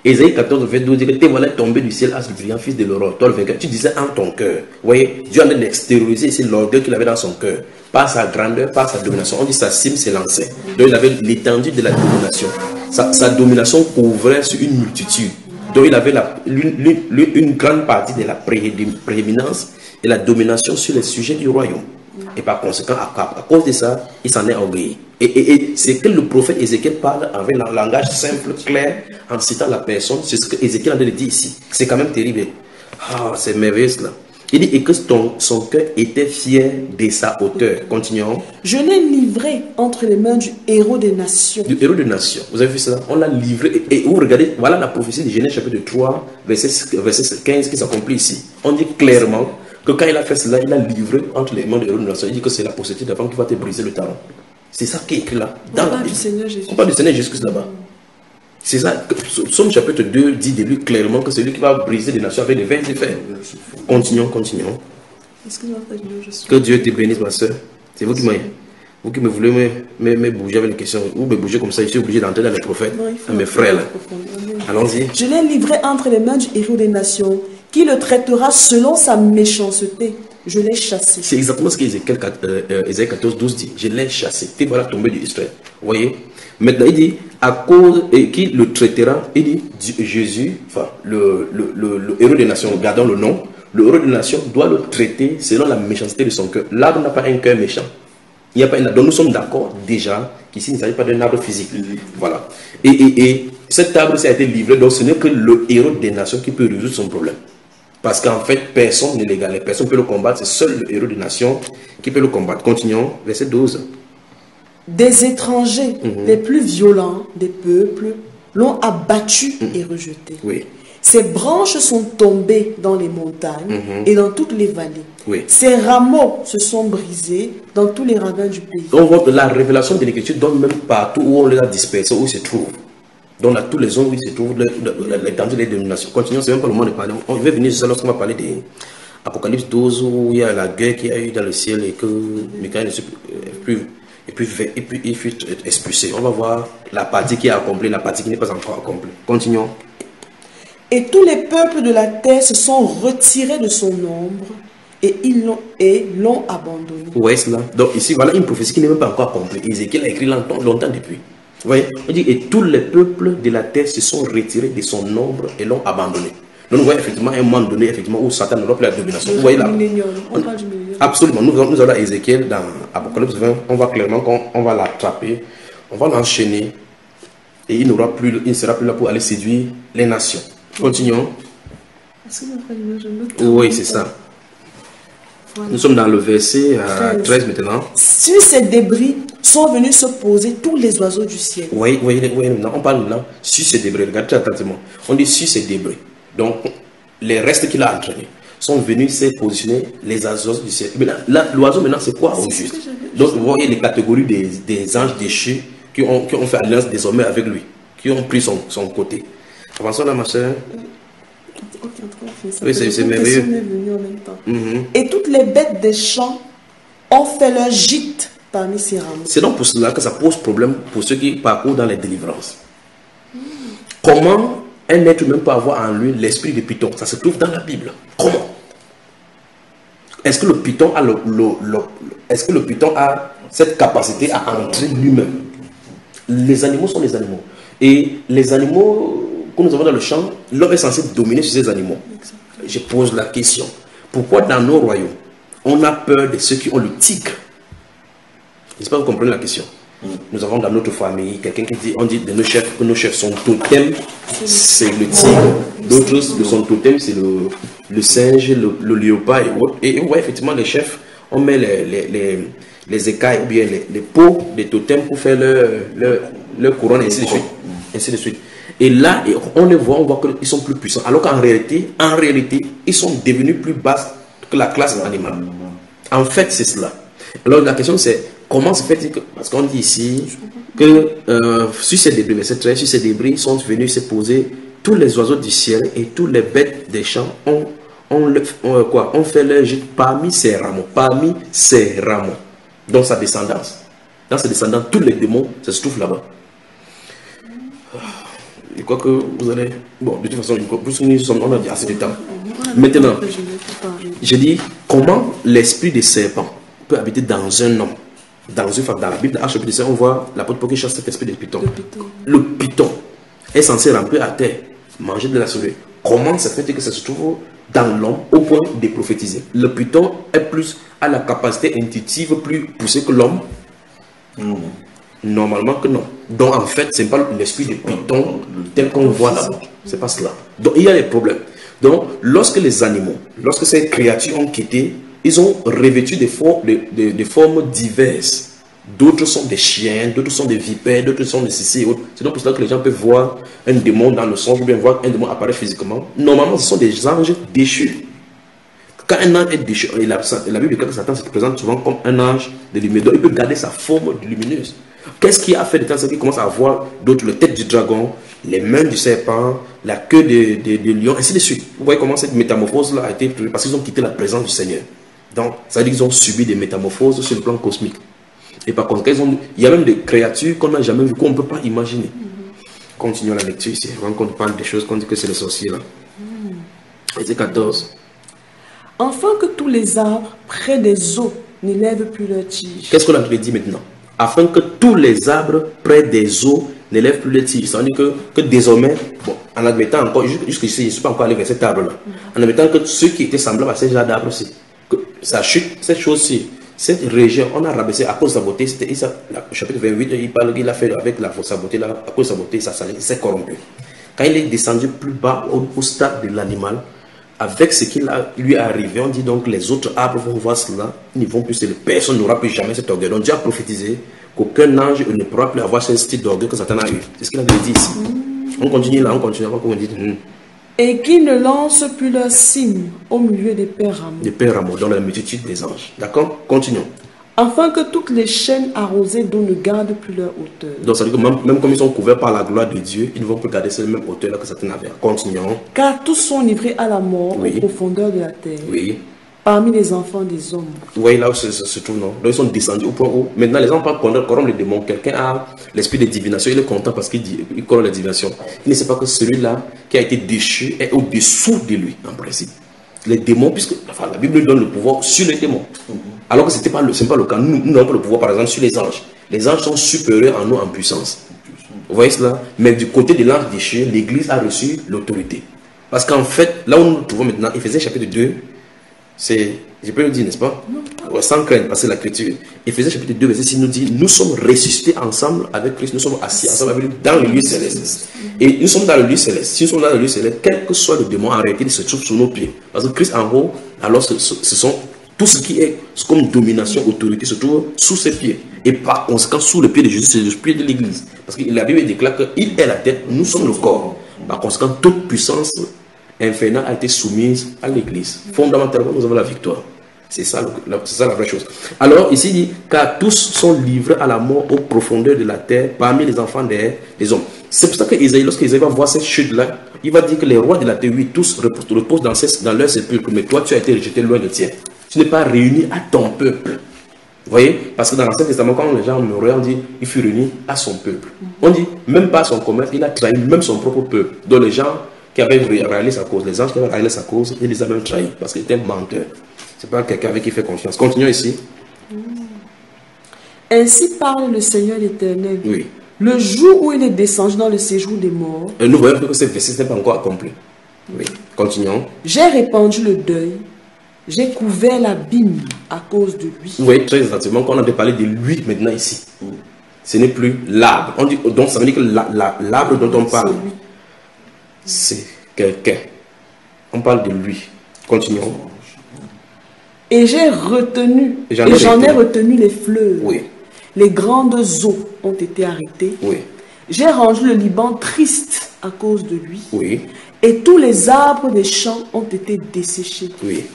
Ésaïe 14, verset 12 dit que tes voilà tombé du ciel, as brillant, fils de l'aurore. Toi le vainqueur, tu disais en ton cœur. Vous voyez, Dieu a extériorisé ici l'orgueil qu'il avait dans son cœur. Pas sa grandeur, pas sa domination. On dit sa cime s'élançait. Donc il avait l'étendue de la domination. Sa domination couvrait sur une multitude. Donc il avait une grande partie de la prééminence et la domination sur les sujets du royaume. Et par conséquent, à cause de ça, il s'en est orgueillé. Et c'est que le prophète Ézéchiel parle avec un langage simple, clair, en citant la personne. C'est ce que Ézéchiel a dit ici. C'est quand même terrible. Ah, c'est merveilleux cela. Il dit, et que son cœur était fier de sa hauteur. Continuons. Je l'ai livré entre les mains du héros des nations. Du héros des nations. Vous avez vu cela? On l'a livré. Et vous regardez, voilà la prophétie de Genèse chapitre 3, verset 15 qui s'accomplit ici. On dit clairement que quand il a fait cela, il a livré entre les mains des héros des nations. Il dit que c'est la possession d'avant qui va te briser le talon. C'est ça qui est écrit là. On parle du Seigneur Jésus. On parle du Seigneur Jésus là-bas. C'est ça. Somme chapitre 2 dit de lui clairement que c'est lui qui va briser les nations avec des vains effets. Continuons. Excuse-moi, frère, je suis. Que Dieu te bénisse, ma soeur. C'est vous qui me voulez me bouger avec les questions. Ou me bouger comme ça, je suis obligé d'entrer dans les prophètes. Non, il faut À mes frères là. approfondir. Allons-y. Je l'ai livré entre les mains du héros des nations, qui le traitera selon sa méchanceté. Je l'ai chassé. C'est exactement ce qu'Ésaïe 14, 12 dit. Je l'ai chassé. Et voilà tombé d'Israël. Vous voyez? Maintenant, il dit, à cause, et qui le traitera, il dit, Jésus, enfin, le héros des nations, gardons le nom, le héros des nations doit le traiter selon la méchanceté de son cœur. L'arbre n'a pas un cœur méchant. Il n'y a pas donc nous sommes d'accord déjà qu'ici il ne s'agit pas d'un arbre physique. Voilà. Et cet arbre, ça a été livré, donc ce n'est que le héros des nations qui peut résoudre son problème. Parce qu'en fait, personne n'est légal, personne ne peut le combattre, c'est seul le héros des nations qui peut le combattre. Continuons, verset 12. Des étrangers les plus violents des peuples l'ont abattu et rejeté. Oui. Ses branches sont tombées dans les montagnes et dans toutes les vallées. Oui. Ses rameaux se sont brisés dans tous les ravins du pays. Donc la révélation de l'Écriture donne même partout où on les a dispersés, où ils se trouvent. Donc dans tous les zones où ils se trouvent, l'étendue des dénominations. Continuons, c'est même pas le moment de parler. On va venir juste lorsqu'on va parler d'Apocalypse 12, où il y a la guerre qu'il y a eu dans le ciel et que Michael et puis il fut expulsé. On va voir la partie qui est accomplie, la partie qui n'est pas encore accomplie. Continuons. Et tous les peuples de la terre se sont retirés de son ombre et ils l'ont abandonné. Vous voyez cela? Donc ici, voilà une prophétie qui n'est même pas encore accomplie. Ézéchiel a écrit longtemps depuis. Vous voyez? On dit, et tous les peuples de la terre se sont retirés de son ombre et l'ont abandonné. Donc nous voyons effectivement un moment donné effectivement, où Satan n'aura plus la domination. Vous voyez là? On parle du millénium. Absolument. Nous allons à Ézéchiel dans Apocalypse 20. On voit clairement qu'on va l'attraper. On va l'enchaîner. Et il ne sera plus là pour aller séduire les nations. Continuons. Est-ce que mon frère, je note? Oui, c'est ça. Voilà. Nous sommes dans le verset 13 maintenant. Sur ces débris sont venus se poser tous les oiseaux du ciel. Oui, maintenant, on parle maintenant sur ces débris. Regardez attentivement. On dit sur ces débris. Donc, les restes qu'il a entraînés. sont venus se positionner les oiseaux du ciel. Là, l'oiseau maintenant c'est quoi au juste? Donc vous voyez les catégories des anges déchus qui ont fait alliance désormais avec lui, qui ont pris son côté. Avançons là ma soeur. Oui, c'est merveilleux. Et toutes les bêtes des champs ont fait leur gîte parmi ces rameaux. C'est donc pour cela que ça pose problème pour ceux qui parcourent dans les délivrances. Comment un être humain peut avoir en lui l'esprit de Python? Ça se trouve dans la Bible. Comment? Est-ce que le Python a est-ce que le Python a cette capacité à entrer lui-même? Les animaux sont les animaux. Et les animaux que nous avons dans le champ, l'homme est censé dominer sur ces animaux. Je pose la question. Pourquoi dans nos royaumes, on a peur de ceux qui ont le tigre? J'espère que vous comprenez la question. Nous avons dans notre famille quelqu'un qui dit, on dit de nos chefs que nos chefs sont totem, c'est le tigre. D'autres de son totem, c'est le singe, le léopard et autres. Et ouais, effectivement, les chefs, on met les écailles ou bien les peaux des totems pour faire leur couronne, et ainsi de suite. Ainsi de suite. Et là, on les voit, on voit qu'ils sont plus puissants. Alors qu'en réalité, ils sont devenus plus bas que la classe animale. En fait, c'est cela. Alors la question c'est, comment se fait-il que, parce qu'on dit ici que sur ces débris, verset 13, sur ces débris sont venus se poser tous les oiseaux du ciel et tous les bêtes des champs ont fait leur gîte parmi ces rameaux, dans sa descendance. Dans sa descendance, tous les démons se trouvent là-bas. Je crois que vous allez... Bon, de toute façon, on a dit assez de temps. Maintenant, je dis, comment l'esprit des serpents peut habiter dans un homme, dans la Bible, dans chapitre 5, on voit l'apôtre Paul qui chasse cet esprit de Python. Le Python est censé remplir à terre, manger de la souris. Comment ça fait que ça se trouve dans l'homme au point de prophétiser? Le Python est plus à la capacité intuitive plus poussée que l'homme. Normalement que non. Donc en fait, ce n'est pas l'esprit de Python tel qu'on voit là-bas. C'est pas cela. Donc il y a des problèmes. Donc lorsque les animaux, lorsque ces créatures ont quitté, ils ont revêtu des formes diverses. D'autres sont des chiens, d'autres sont des vipères, d'autres sont des ceci et autres. C'est donc pour cela que les gens peuvent voir un démon dans le songe ou bien voir un démon apparaître physiquement. Normalement, ce sont des anges déchus. Quand un ange est déchu, et la Bible dit que Satan se présente souvent comme un ange de lumière. Donc il peut garder sa forme lumineuse. Qu'est-ce qui a fait de temps qu'il commence à voir d'autres, la tête du dragon, les mains du serpent, la queue de lion, ainsi de suite. Vous voyez comment cette métamorphose-là a été prévue parce qu'ils ont quitté la présence du Seigneur. Donc, ça veut dire qu'ils ont subi des métamorphoses sur le plan cosmique. Et par contre, il y a même des créatures qu'on n'a jamais vues, qu'on ne peut pas imaginer. Continuons la lecture ici. Avant qu'on parle des choses qu'on dit que c'est le sorcier là. Verset 14. Afin que tous les arbres près des eaux n'élèvent plus leurs tiges. Qu'est-ce qu'on a dit maintenant? Afin que tous les arbres près des eaux n'élèvent plus leurs tiges. Ça veut dire que désormais, bon, en admettant encore, jusqu'ici, je ne suis pas encore allé vers cet arbre-là, en admettant que ceux qui étaient semblables à ces genres d'arbres-ci, que ça chute, cette chose-ci, cette région, on a rabaissé à cause de sa beauté. C'était le chapitre 28, il parle qu'il a fait avec sa beauté, là, à cause de sa beauté, ça s'est corrompu. Quand il est descendu plus bas au stade de l'animal, avec ce qui lui est arrivé, on dit donc les autres arbres vont voir cela, ils ne vont plus, personne n'aura plus jamais cet orgueil. Donc Dieu a prophétisé qu'aucun ange ne pourra plus avoir ce style d'orgueil que Satan a eu. C'est ce qu'il avait dit ici. On continue là, on continue là, on dit. Et qui ne lancent plus leur signe au milieu des pères rameaux. Des pères rameaux, dans la multitude des anges. D'accord? Continuons. Afin que toutes les chaînes arrosées d'eau ne gardent plus leur hauteur. Donc ça veut dire que même comme ils sont couverts par la gloire de Dieu, ils ne vont plus garder cette même hauteur là que Satan avait. Continuons. Car tous sont livrés à la mort aux profondeurs de la terre. Oui. Parmi les enfants des hommes. Vous voyez là où ça se trouve, non? Donc ils sont descendus au point où, maintenant les enfants corrompent les démons. Quelqu'un a l'esprit de divination, il est content parce qu'il corrompt la divination. Il ne sait pas que celui-là qui a été déchu est au-dessous de lui, en principe. Les démons, puisque la Bible donne le pouvoir sur les démons. Alors que ce n'est pas le cas. Nous n'avons pas le pouvoir, par exemple, sur les anges. Les anges sont supérieurs à nous en puissance. Vous voyez cela? Mais du côté de l'ange déchu, l'Église a reçu l'autorité. Parce qu'en fait, là où nous nous trouvons maintenant, Éphésiens chapitre 2, c'est, je peux le dire, n'est-ce pas? Ouais, sans crainte, parce que l'écriture. Éphésiens chapitre 2, verset 6 nous dit, nous sommes ressuscités ensemble avec Christ, nous sommes assis ensemble avec lui dans le lieu céleste. Et nous sommes dans le lieu céleste. Si nous sommes dans le lieu céleste, quel que soit le démon, en réalité, il se trouve sous nos pieds. Parce que Christ en haut, alors ce sont tout ce qui est comme domination, autorité, se trouve sous ses pieds. Et par conséquent, sous le pied de Jésus, c'est le pied de l'Église. Parce que la Bible déclare qu'il est la tête, nous sommes le corps. Par conséquent, toute puissance infernale a été soumise à l'Église. Fondamentalement, nous avons la victoire. C'est ça, la vraie chose. Alors, ici, il dit, car tous sont livrés à la mort aux profondeurs de la terre parmi les enfants des hommes. C'est pour ça que Isaïe, lorsque Isaïe va voir cette chute-là, il va dire que les rois de la terre, oui, tous reposent dans leur sépulcre, mais toi, tu as été rejeté loin de tien. Tu n'es pas réuni à ton peuple. Vous voyez? Parce que dans l'Ancien Testament, quand les gens meuraient, on dit, il fut réuni à son peuple. On dit, même pas à son commerce, il a trahi même son propre peuple. Donc les gens qui avaient rallié sa cause, les anges qui avaient rallié sa cause, il les a même trahis, parce qu'il était menteur. C'est pas quelqu'un avec qui il fait confiance. Continuons ici. Ainsi parle le Seigneur l'Éternel. Oui. Le jour où il est descendu dans le séjour des morts, Et nous voyons que ce verset n'est pas encore accompli. Oui. Continuons. j'ai répandu le deuil, j'ai couvert l'abîme à cause de lui. Vous voyez très exactement qu'on a parlé de lui maintenant ici. Ce n'est plus l'arbre. On dit, donc ça veut dire que l'arbre dont on parle, c'est quelqu'un. On parle de lui. Continuons. Et j'ai retenu, Et j'en ai retenu les fleuves. Oui. Les grandes eaux ont été arrêtées. Oui. J'ai rendu le Liban triste à cause de lui. Oui. Et tous les arbres des champs ont été desséchés. Oui.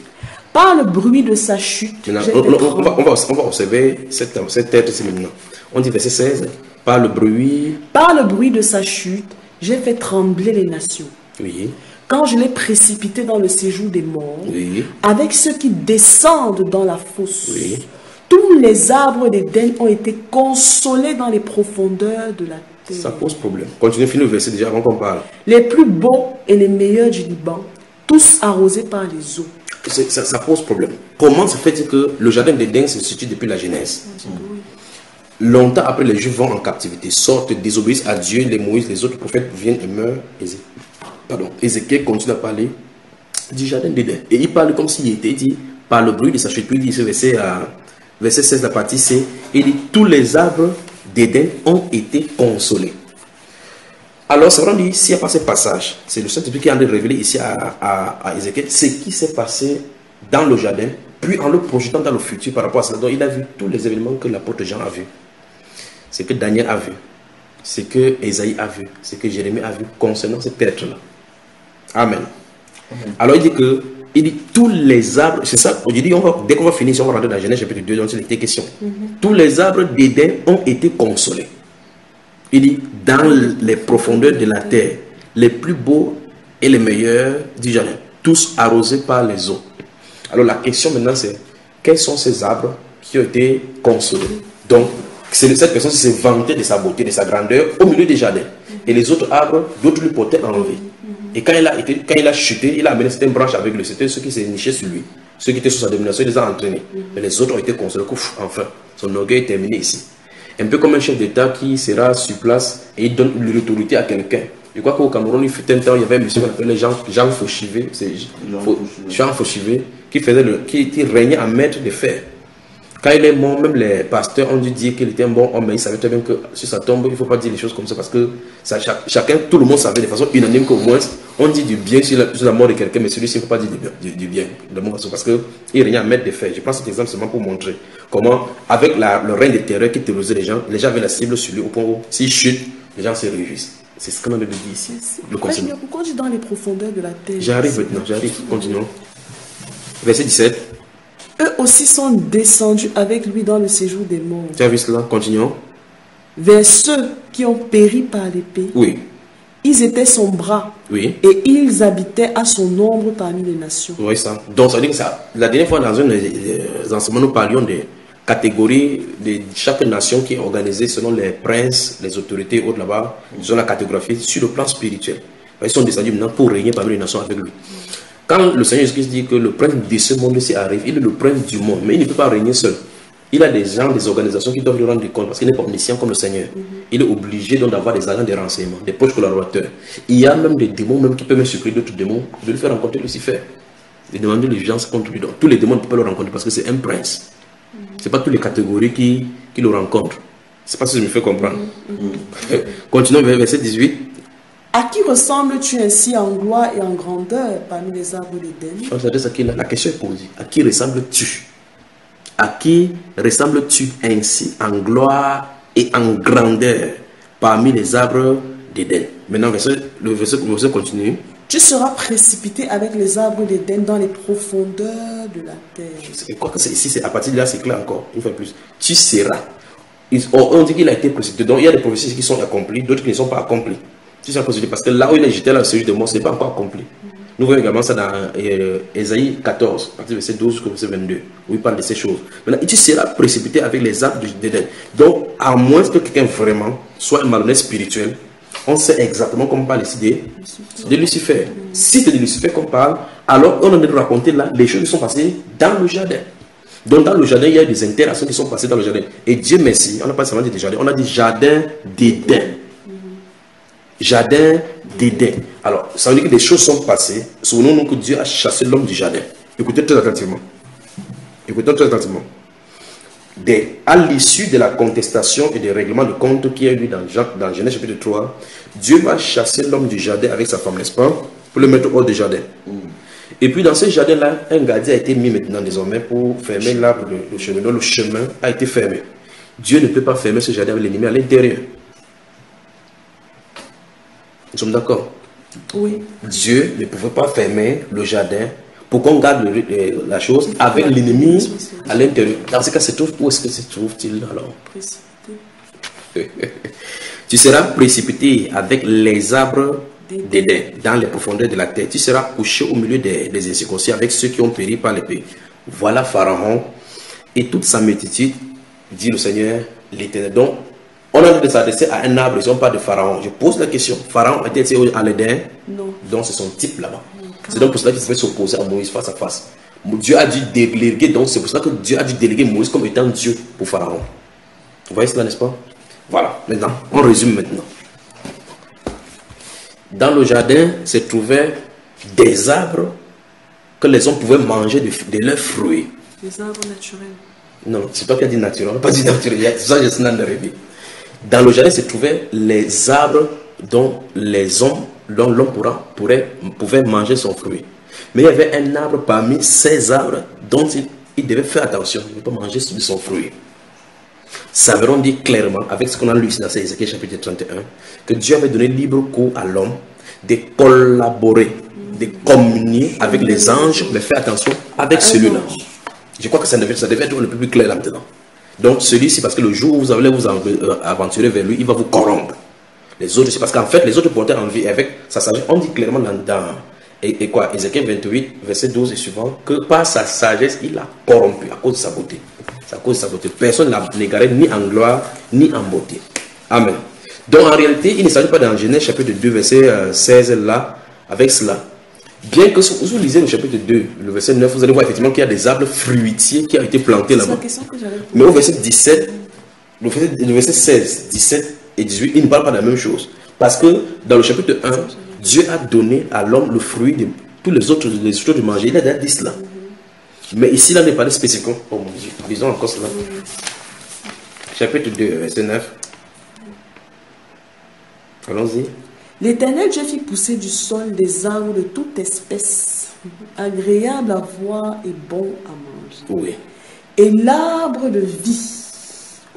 Par le bruit de sa chute, Maintenant, j'ai fait trembler. on va observer cette tête ici maintenant. On dit verset 16. Par le bruit. Par le bruit de sa chute, j'ai fait trembler les nations. Oui. Quand je l'ai précipité dans le séjour des morts, Oui. avec ceux qui descendent dans la fosse, Oui. tous les arbres d'Éden ont été consolés dans les profondeurs de la terre. Ça pose problème. Continuez, finis le verset déjà avant qu'on parle. Les plus beaux et les meilleurs du Liban, tous arrosés par les eaux. Ça pose problème. Comment se fait-il que le jardin d'Éden se situe depuis la Genèse? Longtemps après, les Juifs vont en captivité, sortent, désobéissent à Dieu, les Moïse, les autres prophètes viennent et meurent. Ézéchiel continue à parler du jardin d'Éden. Et il parle comme s'il était dit par le bruit de sa chute. Puis il dit ce verset 16, la partie C, il dit tous les arbres d'Éden ont été consolés. Alors, c'est vrai, s'il n'y a pas ce passage, c'est le Saint-Esprit qui a révélé ici à Ézéchiel ce qui s'est passé dans le jardin, puis en le projetant dans le futur par rapport à cela. Donc, il a vu tous les événements que l'apôtre Jean a vus, ce que Daniel a vu, ce que Ésaïe a vu, ce que Jérémie a vu concernant cet être-là. Amen. Alors, il dit tous les arbres, c'est ça, dès qu'on va finir, si on va rentrer dans Genèse chapitre 2, donc il était question. Tous les arbres d'Éden ont été consolés. Il dit, dans les profondeurs de la terre, les plus beaux et les meilleurs du jardin, tous arrosés par les eaux. Alors la question maintenant c'est, quels sont ces arbres qui ont été consolés? Donc, cette personne s'est vantée de sa beauté, de sa grandeur au milieu des jardins. Et les autres arbres, d'autres lui portaient envie. Et quand il a chuté, il a amené certaines branches avec lui. C'était ceux qui s'est nichés sur lui. Ceux qui étaient sous sa domination, il les a entraînés. Mais les autres ont été consolés. Enfin, son orgueil est terminé ici. Un peu comme un chef d'État qui sera sur place et il donne l'autorité à quelqu'un. Je crois qu'au Cameroun, il fut un temps, il y avait un monsieur qu'on appelait Jean Fauchivé, Jean Fauchivé, qui régnait en maître de fer. Quand il est mort, même les pasteurs ont dû dire qu'il était un bon homme, mais ils savaient très bien que sur sa tombe, il ne faut pas dire les choses comme ça, parce que tout le monde savait de façon unanime qu'au moins, on dit du bien sur la mort de quelqu'un, mais celui-ci, il ne faut pas dire du bien, de mon façon, parce qu'il régnait en maître de fer. Je prends cet exemple seulement pour montrer comment, avec le règne de terreur qui terrorisait les gens avaient la cible sur lui, au point où, s'il chute, les gens se réjouissent. C'est ce qu'on a dit ici. Pourquoi on dit dans les profondeurs de la terre? J'arrive maintenant, continuons. Verset 17. Eux aussi sont descendus avec lui dans le séjour des morts. Tu as vu cela? Continuons. Vers ceux qui ont péri par l'épée. Oui. Ils étaient son bras. Oui. Et ils habitaient à son ombre parmi les nations. Oui, ça. Donc, ça veut dire que ça. La dernière fois, dans un enseignements, nous parlions des catégories de chaque nation qui est organisée selon les princes, les autorités, autres là-bas. Ils ont la catégorie sur le plan spirituel. Ils sont descendus maintenant pour régner parmi les nations avec lui. Quand le Seigneur Jésus-Christ dit que le prince de ce monde-ci arrive, il est le prince du monde, mais il ne peut pas régner seul. Il a des gens, des organisations qui doivent lui rendre compte parce qu'il n'est pas omniscient comme le Seigneur. Il est obligé donc d'avoir des agents de renseignement, des proches collaborateurs. Il y a même des démons même qui peuvent même supprimer d'autres démons, de lui faire rencontrer Lucifer, de demander l'urgence contre lui. Donc, tous les démons ne peuvent pas le rencontrer parce que c'est un prince. Ce n'est pas toutes les catégories qui le rencontrent. C'est pas ce que je me fais comprendre. Continuons vers verset 18. À qui ressembles-tu ainsi en gloire et en grandeur parmi les arbres d'Éden? La question est posée. À qui ressembles-tu? À qui ressembles-tu ainsi en gloire et en grandeur parmi les arbres d'Éden? Maintenant, le verset continue. Tu seras précipité avec les arbres d'Éden dans les profondeurs de la terre. Quoi que ici, à partir de là, c'est clair encore. Une fois de plus. Tu seras. On dit qu'il a été précipité. Donc il y a des prophéties qui sont accomplies, d'autres qui ne sont pas accomplies. Tu seras précipité parce que là où il est jeté là, celui de mort, ce n'est pas encore accompli. Nous voyons également ça dans Ésaïe 14, à partir du verset 12 jusqu'au verset 22, où il parle de ces choses. Maintenant, tu seras précipité avec les arbres d'Éden. Donc, à moins que quelqu'un vraiment soit un malhonnête spirituel, on sait exactement comment on parle ici de Lucifer. Si c'est de Lucifer qu'on parle, alors on a de raconter là les choses qui sont passées dans le jardin. Donc, dans le jardin, il y a des interactions qui sont passées dans le jardin. Et Dieu merci, on n'a pas seulement dit jardin, on a dit jardin d'Éden. Jardin d'Éden. Alors, ça veut dire que des choses sont passées. Souvenons-nous que Dieu a chassé l'homme du jardin. Écoutez très attentivement. Écoutez très attentivement. À l'issue de la contestation et des règlements de compte qu'il y a eu dans Genèse chapitre 3, Dieu va chasser l'homme du jardin avec sa femme, n'est-ce pas? Pour le mettre hors du jardin. Et puis dans ce jardin-là, un gardien a été mis maintenant désormais pour fermer l'arbre de chemin. Donc le chemin a été fermé. Dieu ne peut pas fermer ce jardin avec l'ennemi à l'intérieur. Nous sommes d'accord? Oui. Dieu ne pouvait pas fermer le jardin pour qu'on garde la chose avec l'ennemi à l'intérieur. Dans ce cas, où est-ce que se trouve-t-il alors? Précipité. Tu seras précipité avec les arbres d'Éden dans les profondeurs de la terre. Tu seras couché au milieu des incirconcis avec ceux qui ont péri par l'épée. Voilà Pharaon et toute sa multitude, dit le Seigneur l'Éternel. Donc, on a de s'adresser à un arbre, ils n'ont pas de Pharaon. Je pose la question, Pharaon était à l'Éden? Non. Donc c'est son type là-bas. C'est donc pour cela qu'il pouvait s'opposer à Moïse face à face. Dieu a dû déléguer, donc c'est pour cela que Dieu a dû déléguer Moïse comme étant Dieu pour Pharaon. Vous voyez cela, n'est-ce pas? Voilà, maintenant, on résume maintenant. Dans le jardin se trouvaient des arbres que les hommes pouvaient manger de leurs fruits. Des arbres naturels. Non, c'est pas qu'il a dit naturel, on n'a pas dit naturel, c'est ça que je suis dans le rêve. Dans le jardin se trouvaient les arbres dont l'homme pouvait manger son fruit. Mais il y avait un arbre parmi ces arbres dont il devait faire attention, il ne devait pas manger de son fruit. Ça veut dire clairement, avec ce qu'on a lu dans Ézéchiel chapitre 31, que Dieu avait donné libre cours à l'homme de collaborer, de communier avec les anges, mais faire attention avec celui-là. Je crois que ça devait être un peu plus clair là maintenant. Donc celui-ci, parce que le jour où vous allez vous aventurer vers lui, il va vous corrompre. Les autres, c'est parce qu'en fait, les autres portaient en vie avec sa sagesse. On dit clairement dans Ézéchiel 28, verset 12 et suivant, que par sa sagesse, il a corrompu à cause de sa beauté. C'est à cause de sa beauté. Personne n'a égaré ni en gloire, ni en beauté. Amen. Donc en réalité, il ne s'agit pas dans Genèse chapitre 2, verset 16 là, avec cela. Bien que si vous lisez le chapitre 2, le verset 9, vous allez voir effectivement qu'il y a des arbres fruitiers qui ont été plantés là-bas. Mais au verset 17, le verset 16, 17 et 18, il ne parle pas de la même chose. Parce que dans le chapitre 1, Dieu a donné à l'homme le fruit de tous les autres de manger. Il a déjà dit cela. Mais ici, là, il n'est pas spécifiquement. Oh mon Dieu, lisons encore cela. Chapitre 2, verset 9. Allons-y. L'Éternel Dieu fit pousser du sol des arbres de toute espèce, agréables à voir et bons à manger. Oui. Et l'arbre de vie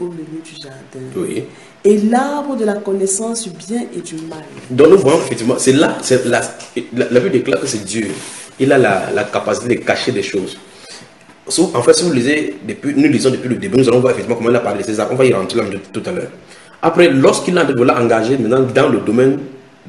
au milieu du jardin. Oui. Et l'arbre de la connaissance du bien et du mal. Donc nous voyons effectivement, c'est là, la Bible déclare que c'est Dieu. Il a la capacité de cacher des choses. En fait, si vous lisez, nous lisons depuis le début, nous allons voir effectivement comment il a parlé de ces arbres. On va y rentrer là tout à l'heure. Après, lorsqu'il a engagé maintenant dans le domaine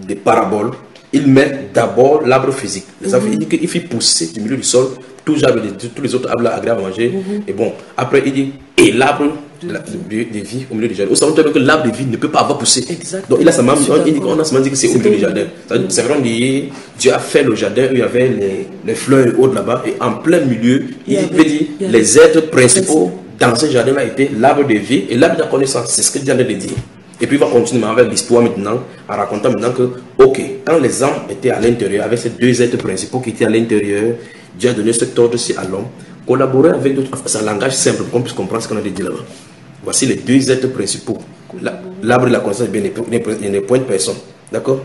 des paraboles, il met d'abord l'arbre physique. Il dit qu'il fait pousser du milieu du sol tous les autres arbres agréables à manger. Et bon, après il dit, et l'arbre de vie au milieu du jardin. Vous savez que l'arbre de vie ne peut pas avoir poussé. Exactement. Donc il a sa main, on a seulement dit que c'est au milieu du jardin. C'est vraiment dit, Dieu a fait le jardin où il y avait les fleurs et autres là-bas. Et en plein milieu, il dit, les êtres principaux dans ce jardin-là étaient l'arbre de vie et l'arbre de la connaissance. C'est ce que Dieu vient de dire. Et puis il va continuer avec l'histoire maintenant, en racontant maintenant que, ok, quand les hommes étaient à l'intérieur, avec ces deux êtres principaux qui étaient à l'intérieur, Dieu a donné cet ordre-ci à l'homme, collaborer avec d'autres, enfin, c'est un langage simple pour qu'on puisse comprendre ce qu'on a dit là-bas. Voici les deux êtres principaux. L'arbre de la connaissance il ne pointe personne. D'accord?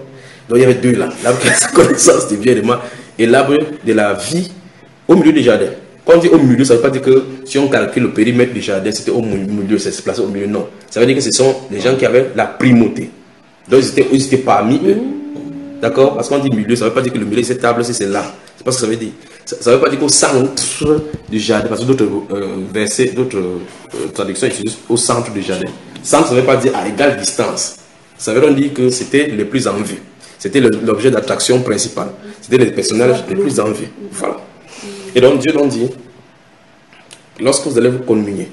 Donc il y avait deux là. L'arbre de la connaissance du bien et du mal et l'arbre de la vie au milieu du jardin. Quand on dit au milieu, ça ne veut pas dire que si on calcule le périmètre du jardin, c'était au milieu, c'est placé au milieu. Non. Ça veut dire que ce sont les gens qui avaient la primauté. Donc ils étaient parmi eux. D'accord? Parce qu'on dit milieu, ça ne veut pas dire que le milieu, c'est table, c'est là. C'est pas ce que ça veut dire. Ça ne veut pas dire qu'au centre du jardin, parce que d'autres versets, d'autres traductions utilisent au centre du jardin. Centre, ça ne veut pas dire à égale distance. Ça veut donc dire que c'était le plus en vue. C'était l'objet d'attraction principal. C'était les personnages les plus en vue. Voilà. Et donc Dieu donc dit, lorsque vous allez vous communier,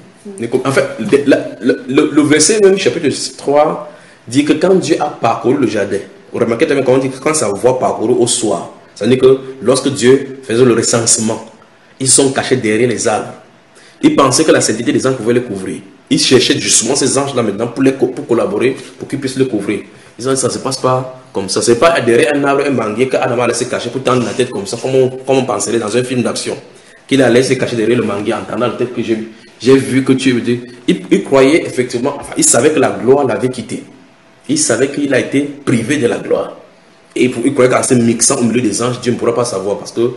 en fait, le verset même, chapitre 3, dit que quand Dieu a parcouru le jardin, vous remarquez bien comment on dit que quand sa voix parcouru au soir, ça veut dire que lorsque Dieu faisait le recensement, ils sont cachés derrière les arbres. Ils pensaient que la sainteté des anges pouvait les couvrir. Ils cherchaient justement ces anges-là maintenant pour collaborer, pour qu'ils puissent les couvrir. Ils ont dit ça ne se passe pas comme ça. Ce n'est pas derrière un arbre, un manguier qu'Adam a laissé cacher pour tendre la tête comme ça, comme on penserait dans un film d'action. Qu'il a laissé cacher derrière le manguier en tendant la tête que j'ai vu que tu veux dire. Il croyait effectivement, enfin, il savait que la gloire l'avait quitté. Il savait qu'il a été privé de la gloire. Et il croyait qu'en se mixant au milieu des anges, Dieu ne pourra pas savoir parce que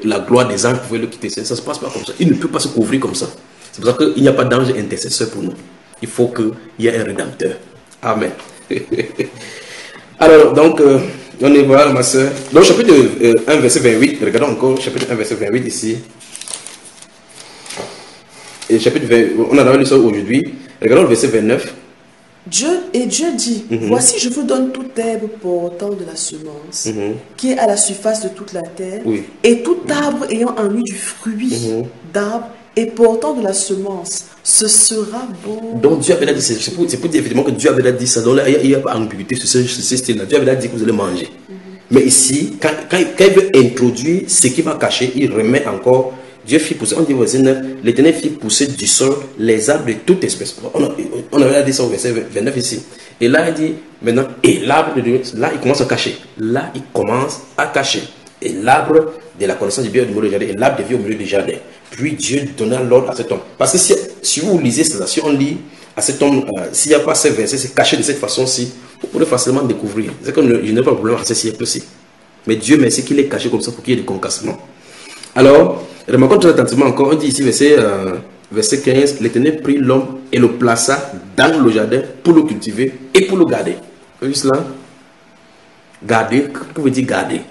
la gloire des anges pouvait le quitter. Ça ne se passe pas comme ça. Il ne peut pas se couvrir comme ça. C'est pour ça qu'il n'y a pas d'ange intercesseur pour nous. Il faut qu'il y ait un rédempteur. Amen. Alors, donc, on est voilà, ma soeur. Donc, chapitre 1, verset 28. Regardons encore, chapitre 1, verset 28 ici. Et chapitre 20, on en a lu ça aujourd'hui. Regardons le verset 29. Dieu dit, voici je vous donne toute herbe portant de la semence, qui est à la surface de toute la terre, et tout arbre ayant en lui du fruit d'arbre et portant de la semence, ce sera bon. Donc Dieu avait dit, c'est pour dire effectivement que Dieu avait dit ça, donc là, il n'y a pas ambiguïté sur ce style-là. Dieu avait dit que vous allez manger. Mais ici, quand il veut introduire ce qui va cacher, il remet encore. Dieu fit pousser, on dit au verset 9, l'Éternel fit pousser du sol les arbres de toute espèce. On avait dit ça au verset 29 ici. Et là, il dit, maintenant, et l'arbre de Dieu, là, il commence à cacher. Là, il commence à cacher. Et l'arbre de la connaissance du bien et du milieu du jardin, et l'arbre de vie au milieu du jardin. Puis Dieu donna l'ordre à cet homme. Parce que si vous lisez cela, si on lit à cet homme, s'il n'y a pas ce verset, c'est caché de cette façon-ci, vous pourrez facilement découvrir. C'est comme je n'ai pas de problème à ce siècle-ci. Mais Dieu merci qu'il est caché comme ça pour qu'il y ait des concassements. Alors, remarquons très attentivement encore, on dit ici, verset 15, l'Éternel prit l'homme et le plaça dans le jardin pour le cultiver et pour le garder. Vous voyez cela? Garder, que veut dire garder?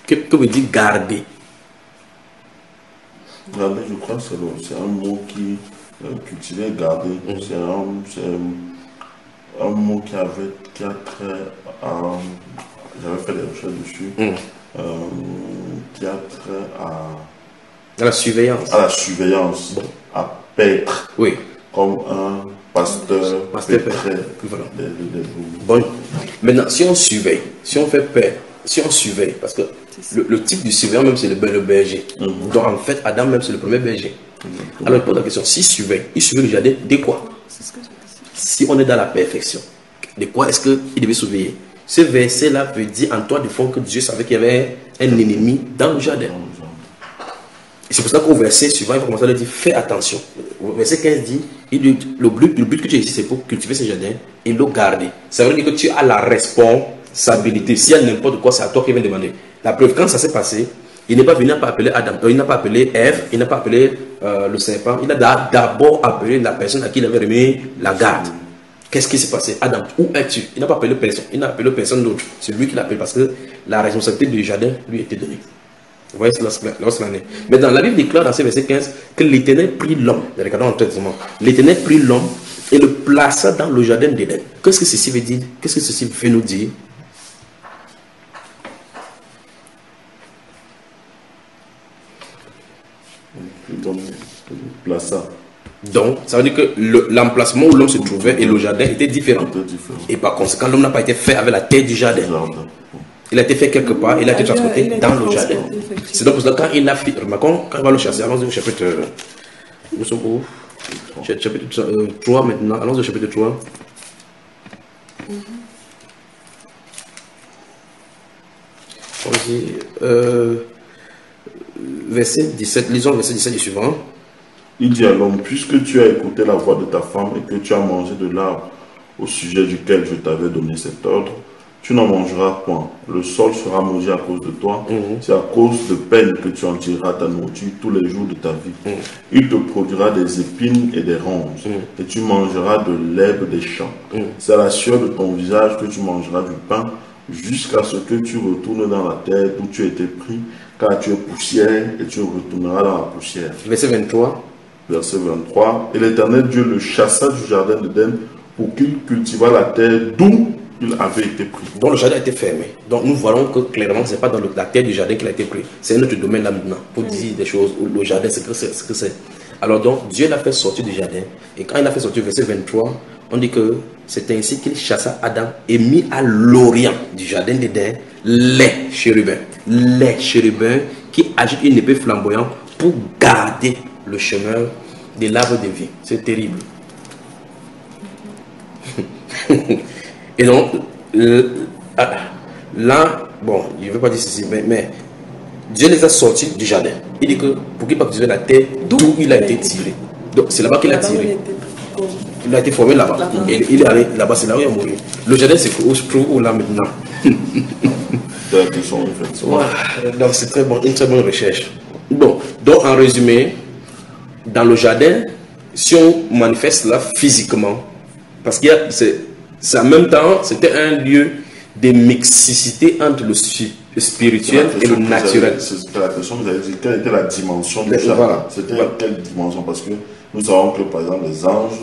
Que veut dire garder? Garder, je crois que c'est un mot qui cultiver, garder. C'est un mot qui a trait à. J'avais fait des recherches dessus. Qui a trait à la surveillance. À la surveillance. Bon. À paître. Oui. Comme un pasteur paîtrait. Voilà. Bon. Maintenant, si on surveille, si on fait paix, si on surveille, parce que le type du surveillant même c'est le berger. Donc en fait, Adam même c'est le premier berger. Alors il pose la question, s'il surveille le jardin, de quoi? Si on est dans la perfection, de quoi est-ce qu'il devait surveiller? Ce verset-là veut dire en toi de fond que Dieu savait qu'il y avait un ennemi dans le jardin. Et c'est pour ça qu'au verset suivant, il va commencer à dire fais attention. Au verset 15 dit, le but que tu as ici, c'est pour cultiver ce jardin et le garder. Ça veut dire que tu as la responsabilité. S'il y a n'importe quoi, c'est à toi qui viens demander. La preuve, quand ça s'est passé, il n'est pas venu, il n'a pas appelé Adam, il n'a pas appelé Ève, il n'a pas appelé le serpent, il a d'abord appelé la personne à qui il avait remis la garde. Qu'est-ce qui s'est passé? Adam, où es-tu? Il n'a pas appelé personne, il n'a appelé personne d'autre. C'est lui qui l'appelle parce que la responsabilité du jardin lui était donnée. Vous voyez cela est. Mais dans la Bible déclare dans ce verset 15 que l'Éternel prit l'homme. Regardons en traitement. L'Éternel prit l'homme et le plaça dans le jardin d'Éden. Qu'est-ce que ceci veut dire? Qu'est-ce que ceci veut nous dire? Donc, ça veut dire que l'emplacement où l'homme se trouvait et le jardin était différent. Et par conséquent, l'homme n'a pas été fait avec la terre du jardin. Il a été fait quelque part, il a été transporté dans le jardin. C'est donc pour ça que quand il a fait, remarquons, quand il va le chasser, allons-y au chapitre. Nous sommes où? Chapitre 3 maintenant, allons-y au chapitre 3. Verset 17, lisons verset 17 du suivant. Il dit à l'homme, puisque tu as écouté la voix de ta femme et que tu as mangé de l'arbre au sujet duquel je t'avais donné cet ordre, tu n'en mangeras point. Le sol sera maudit à cause de toi. C'est à cause de peine que tu en tireras ta nourriture tous les jours de ta vie. Il te produira des épines et des ronces, et tu mangeras de l'herbe des champs. C'est à la sueur de ton visage que tu mangeras du pain, jusqu'à ce que tu retournes dans la terre d'où tu étais pris, car tu es poussière, et tu retourneras dans la poussière. Verset 23. Verset 23. Et l'Éternel Dieu le chassa du jardin d'Éden pour qu'il cultivât la terre d'où il avait été pris. Donc le jardin a été fermé. Donc nous voyons que clairement, ce n'est pas dans la terre du jardin qu'il a été pris. C'est un autre domaine là maintenant. Pour dire des choses, le jardin, c'est ce que c'est. Alors donc, Dieu l'a fait sortir du jardin. Et quand il a fait sortir, verset 23, on dit que c'est ainsi qu'il chassa Adam et mit à l'orient du jardin d'Éden les chérubins. Les chérubins qui agitent une épée flamboyante pour garder le chemin de l'arbre de vie. C'est terrible. Et donc, là, bon, je ne veux pas dire ceci, mais Dieu les a sortis du jardin. Il dit que pour qu'il ne pas cultiver la terre d'où il a été tiré. Donc, c'est là-bas qu'il a tiré. Il a été formé là-bas. Et il est allé là-bas, c'est là où il a mouru. Le jardin, c'est où là maintenant. Donc, c'est très bon, une très bonne recherche. Bon, donc en résumé, dans le jardin, si on manifeste là physiquement, parce qu'il y a, c'est en même temps, c'était un lieu de mixicité entre le spirituel et le naturel. C'était la question que vous avez dit, quelle était la dimension du jardin? Voilà. C'était quelle dimension? Parce que nous savons que par exemple les anges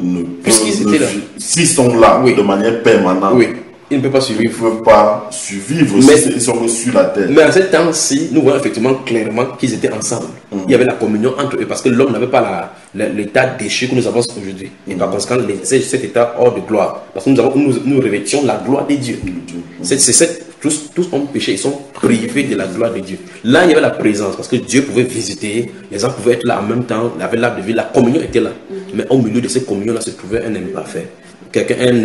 ne peuvent, s'ils sont là de manière permanente, ils ne peuvent pas survivre. Ils ne peuvent pas survivre ils sont sur la terre. Mais à ce temps-ci, nous voyons effectivement clairement qu'ils étaient ensemble. Il y avait la communion entre eux parce que l'homme n'avait pas l'état déchu que nous avons aujourd'hui. Et par conséquent, cet état hors de gloire. Parce que nous revêtions la gloire de Dieu. Tous ont péché, ils sont privés de la gloire de Dieu. Là, il y avait la présence parce que Dieu pouvait visiter, les gens pouvaient être là en même temps, il avait l'arbre de vie, la communion était là. Mais au milieu de cette communion-là se trouvait un imparfait. Quelqu'un,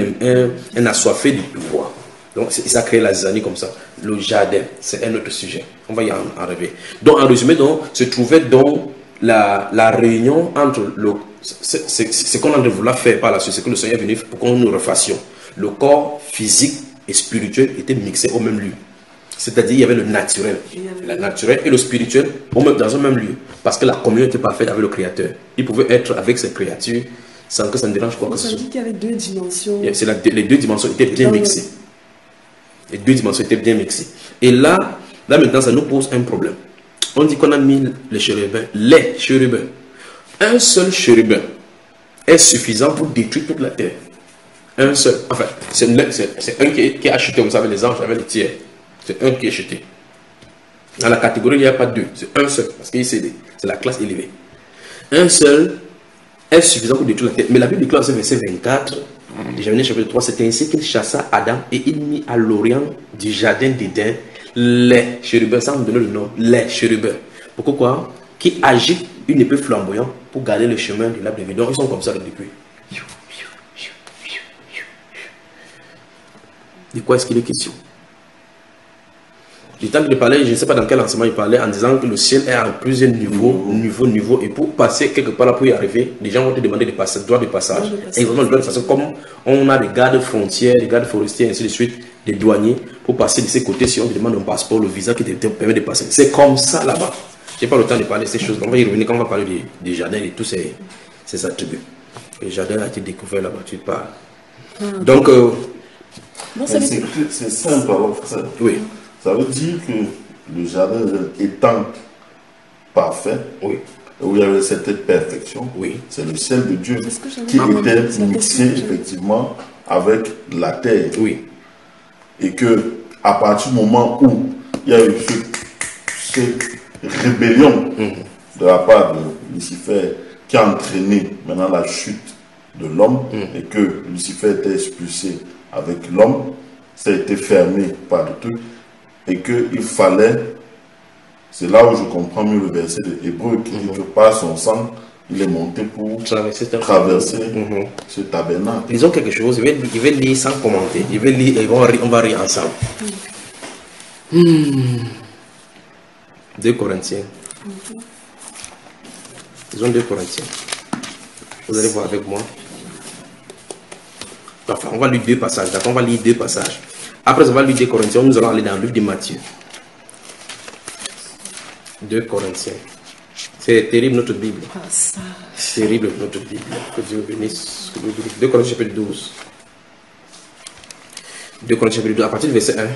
un assoiffé du pouvoir. Donc, ça a créé la zizanie comme ça. Le jardin, c'est un autre sujet. On va y en arriver. Donc, en résumé, donc, se trouvait donc la réunion entre ce qu'on a voulu faire par la suite, c'est que le Seigneur est venu pour qu'on nous refassions. Le corps physique et spirituel étaient mixés au même lieu. C'est-à-dire, il y avait le naturel. Le naturel et le spirituel dans un même lieu. Parce que la communion était parfaite avec le Créateur. Il pouvait être avec ses créatures sans que ça ne dérange quoi que ce soit. Ça dit qu'il y avait deux dimensions. Les deux dimensions étaient bien mixées. Les deux dimensions étaient bien mixées. Et là maintenant, ça nous pose un problème. On dit qu'on a mis les chérubins. Un seul chérubin est suffisant pour détruire toute la terre. Un seul. Enfin, c'est un qui est acheté, vous savez, les anges avec les tiers. C'est un qui est acheté. Dans la catégorie, il n'y a pas deux. C'est un seul. Parce que c'est la classe élevée. Un seul est suffisant pour détruire la terre. Mais la Bible déclare dans ce verset 24, Genèse chapitre 3, c'est ainsi qu'il chassa Adam et il mit à l'orient du jardin d'Éden les chérubins, sans me donner le nom, les chérubins. Pourquoi? Qui agitent une épée flamboyante pour garder le chemin de l'arbre de vie. Donc ils sont comme ça depuis. De quoi est-ce qu'il est question? Du temps qu'il parlait, je ne sais pas dans quel enseignement il parlait, en disant que le ciel est en plusieurs niveaux, et pour passer quelque part là, pour y arriver, les gens vont te demander droit de passage. Exactement, le droit de passage, comme on a des gardes frontières, des gardes forestiers, ainsi de suite, des douaniers, pour passer de ces côtés, si on te demande un passeport, le visa qui te permet de passer. C'est comme ça là-bas. Je n'ai pas le temps de parler de ces choses. On va y revenir quand on va parler des jardins et tous ces attributs. Le jardin a été découvert là-bas, tu parles. Donc, c'est simple alors, frère. Oui. Ça veut dire que le jardin étant parfait, où il y avait cette perfection, c'est le ciel de Dieu qui était mixé effectivement avec la terre. Et que à partir du moment où il y a eu cette rébellion de la part de Lucifer qui a entraîné maintenant la chute de l'homme et que Lucifer était expulsé avec l'homme, ça a été fermé par le truc. Et qu'il fallait, c'est là où je comprends mieux le verset de Hébreu qui dit que par son sang, il est monté pour traverser ce tabernacle. Disons quelque chose, il va lire sans commenter, il va lire et on va rire ensemble. 2 Corinthiens. Disons 2 Corinthiens. Vous allez voir avec moi. Enfin, on va lire 2 passages. D'accord, on va lire 2 passages. Après avoir lu 2 Corinthiens, nous allons aller dans le livre de Matthieu. 2 Corinthiens. C'est terrible notre Bible. Terrible notre Bible. Que Dieu bénisse. 2 Corinthiens chapitre 12. 2 Corinthiens chapitre 12, à partir du verset 1.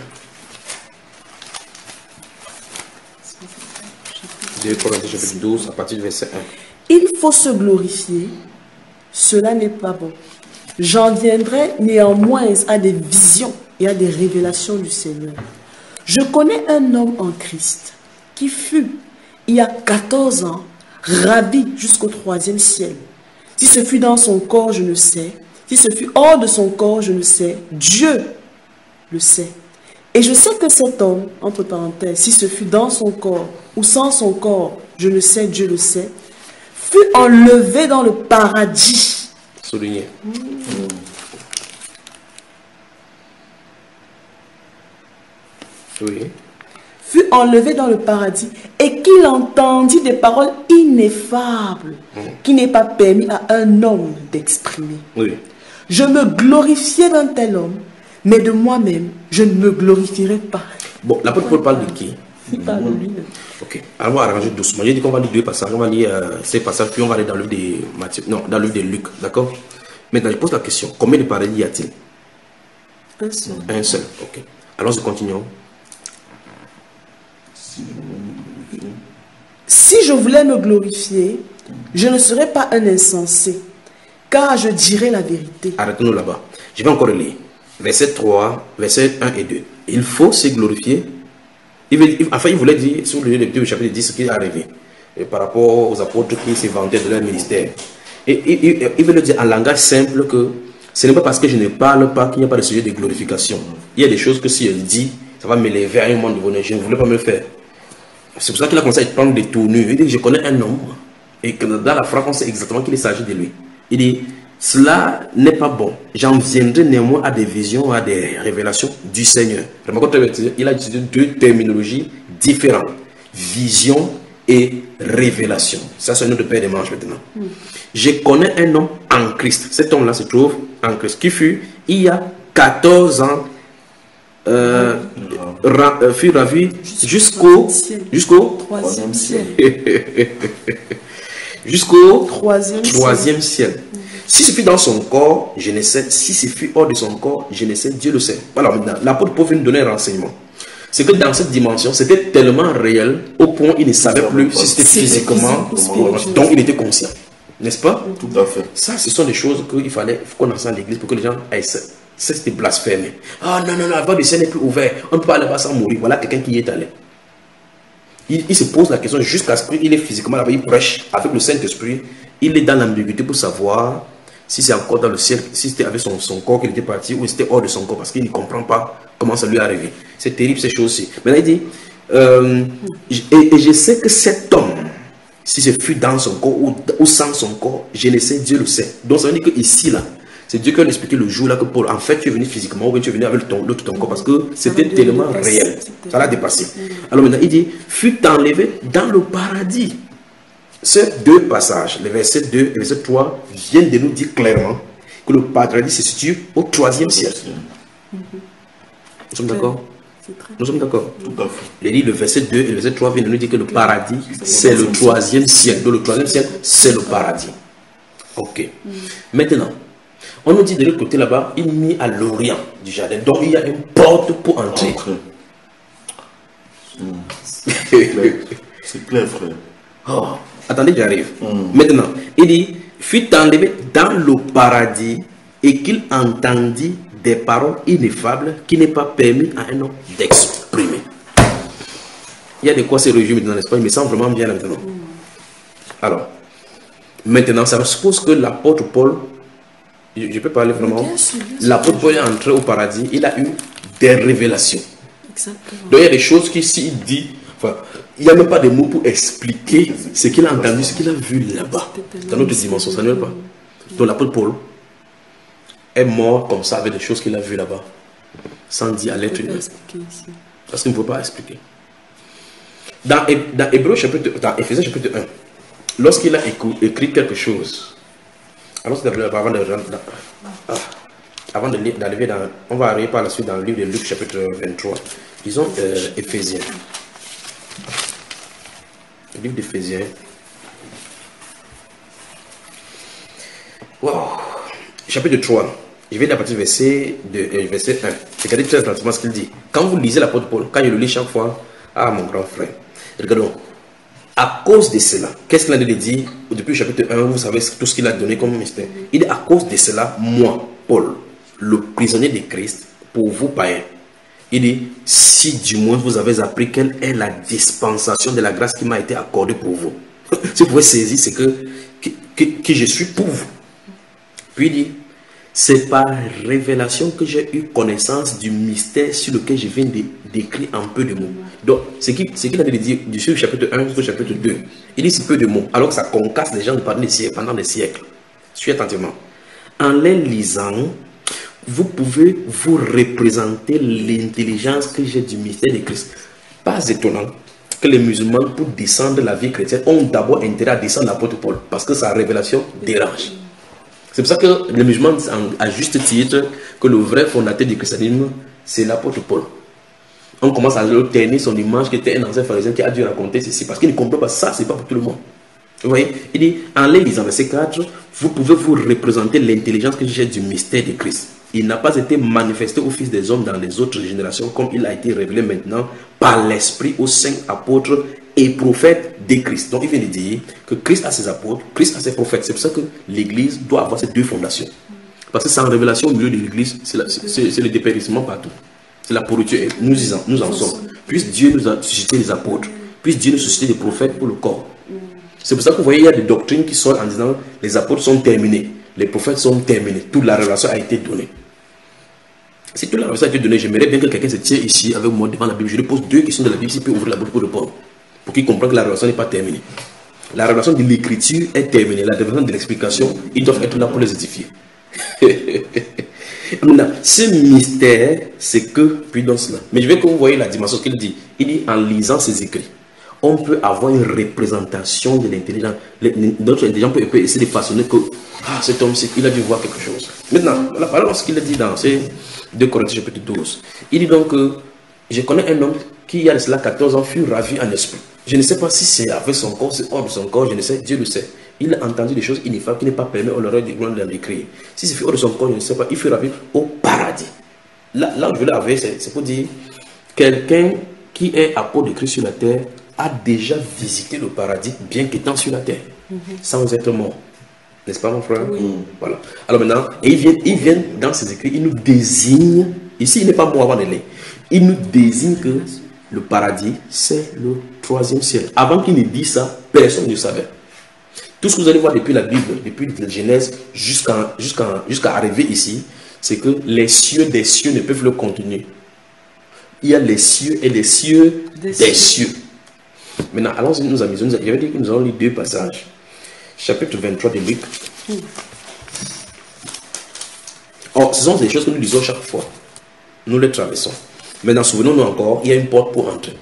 2 Corinthiens chapitre 12, à partir du verset 1. Il faut se glorifier, cela n'est pas bon. J'en viendrai néanmoins à des visions et à des révélations du Seigneur. Je connais un homme en Christ qui fut, il y a 14 ans, ravi jusqu'au 3e ciel. Si ce fut dans son corps, je ne sais. Si ce fut hors de son corps, je ne sais. Dieu le sait. Et je sais que cet homme, entre parenthèses, si ce fut dans son corps ou sans son corps, je ne sais, Dieu le sait, fut enlevé dans le paradis. Souligné. Oui. Fut enlevé dans le paradis et qu'il entendit des paroles ineffables qui n'est pas permis à un homme d'exprimer. Oui. Je me glorifiais d'un tel homme, mais de moi-même, je ne me glorifierai pas. Bon, l'apôtre Paul parle de qui? Il parle de lui-même. Ok, alors on va arranger doucement. J'ai dit qu'on va lire 2 passages. On va lire ces passages, puis on va aller dans le livre de Matthieu. Non, dans le livre de Luc, d'accord? Maintenant, je pose la question. Combien de paradis y a-t-il? Un seul. Un seul, ok. Alors, nous continuons. Si je voulais me glorifier, je ne serais pas un insensé, car je dirais la vérité. Arrêtons-nous là-bas. Je vais encore lire. Verset 3, verset 1 et 2. Il faut se glorifier. Enfin, il voulait dire, sur le livre du chapitre 10, ce qui est arrivé. Et par rapport aux apôtres qui se vantaient de leur ministère. Et il veut le dire en langage simple que ce n'est pas parce que je ne parle pas qu'il n'y a pas de sujet de glorification. Il y a des choses que si elle dit, ça va m'élever à un moment donné. Je ne voulais pas me le faire. C'est pour ça qu'il a commencé à prendre des tournures. Il dit, je connais un homme. Et que dans la phrase, on sait exactement qu'il s'agit de lui. Il dit, cela n'est pas bon. J'en viendrai néanmoins à des visions, à des révélations du Seigneur. Remarquez, il a utilisé 2 terminologies différentes. Vision et révélation. Ça, c'est un autre paire de manches maintenant. Je connais un homme en Christ. Cet homme-là se trouve en Christ. Qui fut, il y a 14 ans, fut ravi jusqu'au 3e ciel. Jusqu'au 3e ciel. Si ce fut dans son corps, je ne sais. Si ce fut hors de son corps, je ne sais. Dieu le sait. Alors maintenant, l'apôtre Paul vient nous donner un renseignement. C'est que dans cette dimension, c'était tellement réel au point il ne savait plus si c'était physiquement, donc il était conscient. N'est-ce pas? Tout à fait. Ça, ce sont des choses qu'il fallait qu'on enseigne à l'église pour que les gens aient c'était blasphémé. Ah non, non, non, la voie du ciel n'est plus ouverte. On ne peut pas aller là-bas sans mourir. Voilà quelqu'un qui y est allé. Il se pose la question jusqu'à ce qu'il est physiquement là-bas, il prêche avec le Saint-Esprit. Il est dans l'ambiguïté pour savoir si c'est encore dans le ciel, si c'était avec son corps qu'il était parti ou c'était hors de son corps parce qu'il ne comprend pas comment ça lui est arrivé. C'est terrible ces choses-ci. Maintenant il dit, et je sais que cet homme, si ce fut dans son corps ou sans son corps, je ne sais, Dieu le sait. Donc ça veut dire que ici là, c'est Dieu qui a expliqué le jour là que Paul, en fait tu es venu physiquement ou bien tu es venu avec ton corps parce que c'était tellement réel. Ça l'a dépassé. Alors maintenant il dit, fut enlevé dans le paradis. Ces 2 passages, les versets 2 et le verset 3, viennent de nous dire clairement que le paradis se situe au 3e ciel. Nous sommes d'accord? Nous sommes d'accord? Tout à fait. Le verset 2 et le verset 3 viennent de nous dire que le paradis, c'est le 3e ciel. Donc le 3e ciel, c'est le paradis. Ok. Maintenant, on nous dit de l'autre côté là-bas, il est mis à l'orient du jardin. Donc il y a une porte pour entrer. C'est clair, frère. Oh, attendez, j'arrive. Maintenant, il dit, fut enlevé dans le paradis et qu'il entendit des paroles ineffables qui n'est pas permis à un homme d'exprimer. Il y a de quoi se réjouir maintenant, n'est-ce pas? Il me semble vraiment bien maintenant. Alors, maintenant, ça suppose que l'apôtre Paul, je peux parler vraiment, l'apôtre Paul est entré au paradis, il a eu des révélations. Exactement. Donc il y a des choses qui, s'il dit, enfin, il n'y a même pas de mots pour expliquer ce qu'il a entendu, ce qu'il a vu là-bas, dans notre dimension, ça ne veut pas. Donc l'apôtre Paul est mort comme ça avec des choses qu'il a vues là-bas, sans dire à l'être humain. Parce qu'il ne peut pas expliquer. Dans Éphésiens chapitre 1, lorsqu'il a écrit quelque chose, alors c'est avant de rentrer avant d'arriver dans... On va arriver par la suite dans le livre de Luc, chapitre 23. Disons Éphésiens. Le livre d'Éphésiens. Wow. Chapitre 3. Je vais lire à partir du verset 1. Regardez très attentivement ce qu'il dit. Quand vous lisez l'apôtre Paul, quand je le lis chaque fois, ah mon grand frère, regardons. À cause de cela, qu'est-ce qu'il a dit depuis le chapitre 1, vous savez tout ce qu'il a donné comme mystère. Il dit à cause de cela, moi, Paul, le prisonnier de Christ, pour vous païens. Il dit, si du moins vous avez appris quelle est la dispensation de la grâce qui m'a été accordée pour vous. Si vous pouvez saisir, c'est que je suis pour vous. Puis il dit, c'est par révélation que j'ai eu connaissance du mystère sur lequel je viens de décrire en peu de mots. Donc, ce qu'il a dit du chapitre 1 jusqu'au chapitre 2, il dit si peu de mots, alors que ça concasse les gens de parler pendant des siècles. Suivez attentivement. En les lisant, vous pouvez vous représenter l'intelligence que j'ai du mystère de Christ. Pas étonnant que les musulmans, pour descendre la vie chrétienne, ont d'abord intérêt à descendre l'apôtre Paul, parce que sa révélation dérange. C'est pour ça que les musulmans disent à juste titre que le vrai fondateur du christianisme, c'est l'apôtre Paul. On commence à leur tenir son image qui était un ancien pharisien qui a dû raconter ceci, parce qu'il ne comprend pas ça, c'est pas pour tout le monde. Vous voyez, il dit, en les lisant, verset 4, vous pouvez vous représenter l'intelligence que j'ai du mystère de Christ. Il n'a pas été manifesté au Fils des hommes dans les autres générations, comme il a été révélé maintenant par l'Esprit aux saints apôtres et prophètes de Christ. Donc il vient de dire que Christ a ses apôtres, Christ a ses prophètes. C'est pour ça que l'Église doit avoir ces deux fondations. Parce que sans révélation au milieu de l'Église, c'est le dépérissement partout. C'est la pourriture. Nous en sommes. Puisse Dieu nous a suscité les apôtres. Puisse Dieu nous susciter des prophètes pour le corps. C'est pour ça que vous voyez, il y a des doctrines qui sortent en disant les apôtres sont terminés, les prophètes sont terminés. Toute la révélation a été donnée. Si toute la révélation a été donnée, j'aimerais bien que quelqu'un se tienne ici avec moi devant la Bible. Je lui pose deux questions de la Bible, s'il peut ouvrir la bouche pour répondre. Pour qu'il comprenne que la révélation n'est pas terminée. La révélation de l'écriture est terminée. La révélation de l'explication, ils doivent être là pour les édifier. Maintenant, ce mystère, c'est que, puis dans cela. Mais je veux que vous voyez la dimension qu'il dit. Il dit, en lisant ses écrits, on peut avoir une représentation de l'intelligence. Notre intelligence peut essayer de façonner que, cet homme, il a dû voir quelque chose. Maintenant, la parole, ce qu'il a dit dans ces 2 Corinthiens chapitre 12, il dit donc que, je connais un homme qui, il y a de cela 14 ans, fut ravi en esprit. Je ne sais pas si c'est avec son corps, c'est hors de son corps, je ne sais, Dieu le sait. Il a entendu des choses ineffables qui n'est pas permis à l'oreille de l'écrire. Si c'est hors de son corps, je ne sais pas, il fut ravi au paradis. Là où je veux l'arriver, c'est pour dire, quelqu'un qui est apôtre de Christ sur la terre a déjà visité le paradis, bien qu'étant sur la terre, sans être mort. N'est-ce pas, mon frère? Voilà. Alors maintenant, et il vient dans ses écrits, il nous désigne, ici il n'est pas mort avant de l'être, il nous désigne que le paradis, c'est le 3e ciel. Avant qu'il ne dise ça, personne ne savait. Tout ce que vous allez voir depuis la Bible, depuis la Genèse jusqu'à arriver ici, c'est que les cieux des cieux ne peuvent le contenir. Il y a les cieux et les cieux des cieux. Maintenant, allons-y, nous amusons. J'avais dit que nous allons lire 2 passages. Chapitre 23 de Luc. Or, ce sont des choses que nous lisons chaque fois. Nous les traversons. Maintenant, souvenons-nous encore, il y a une porte pour entrer.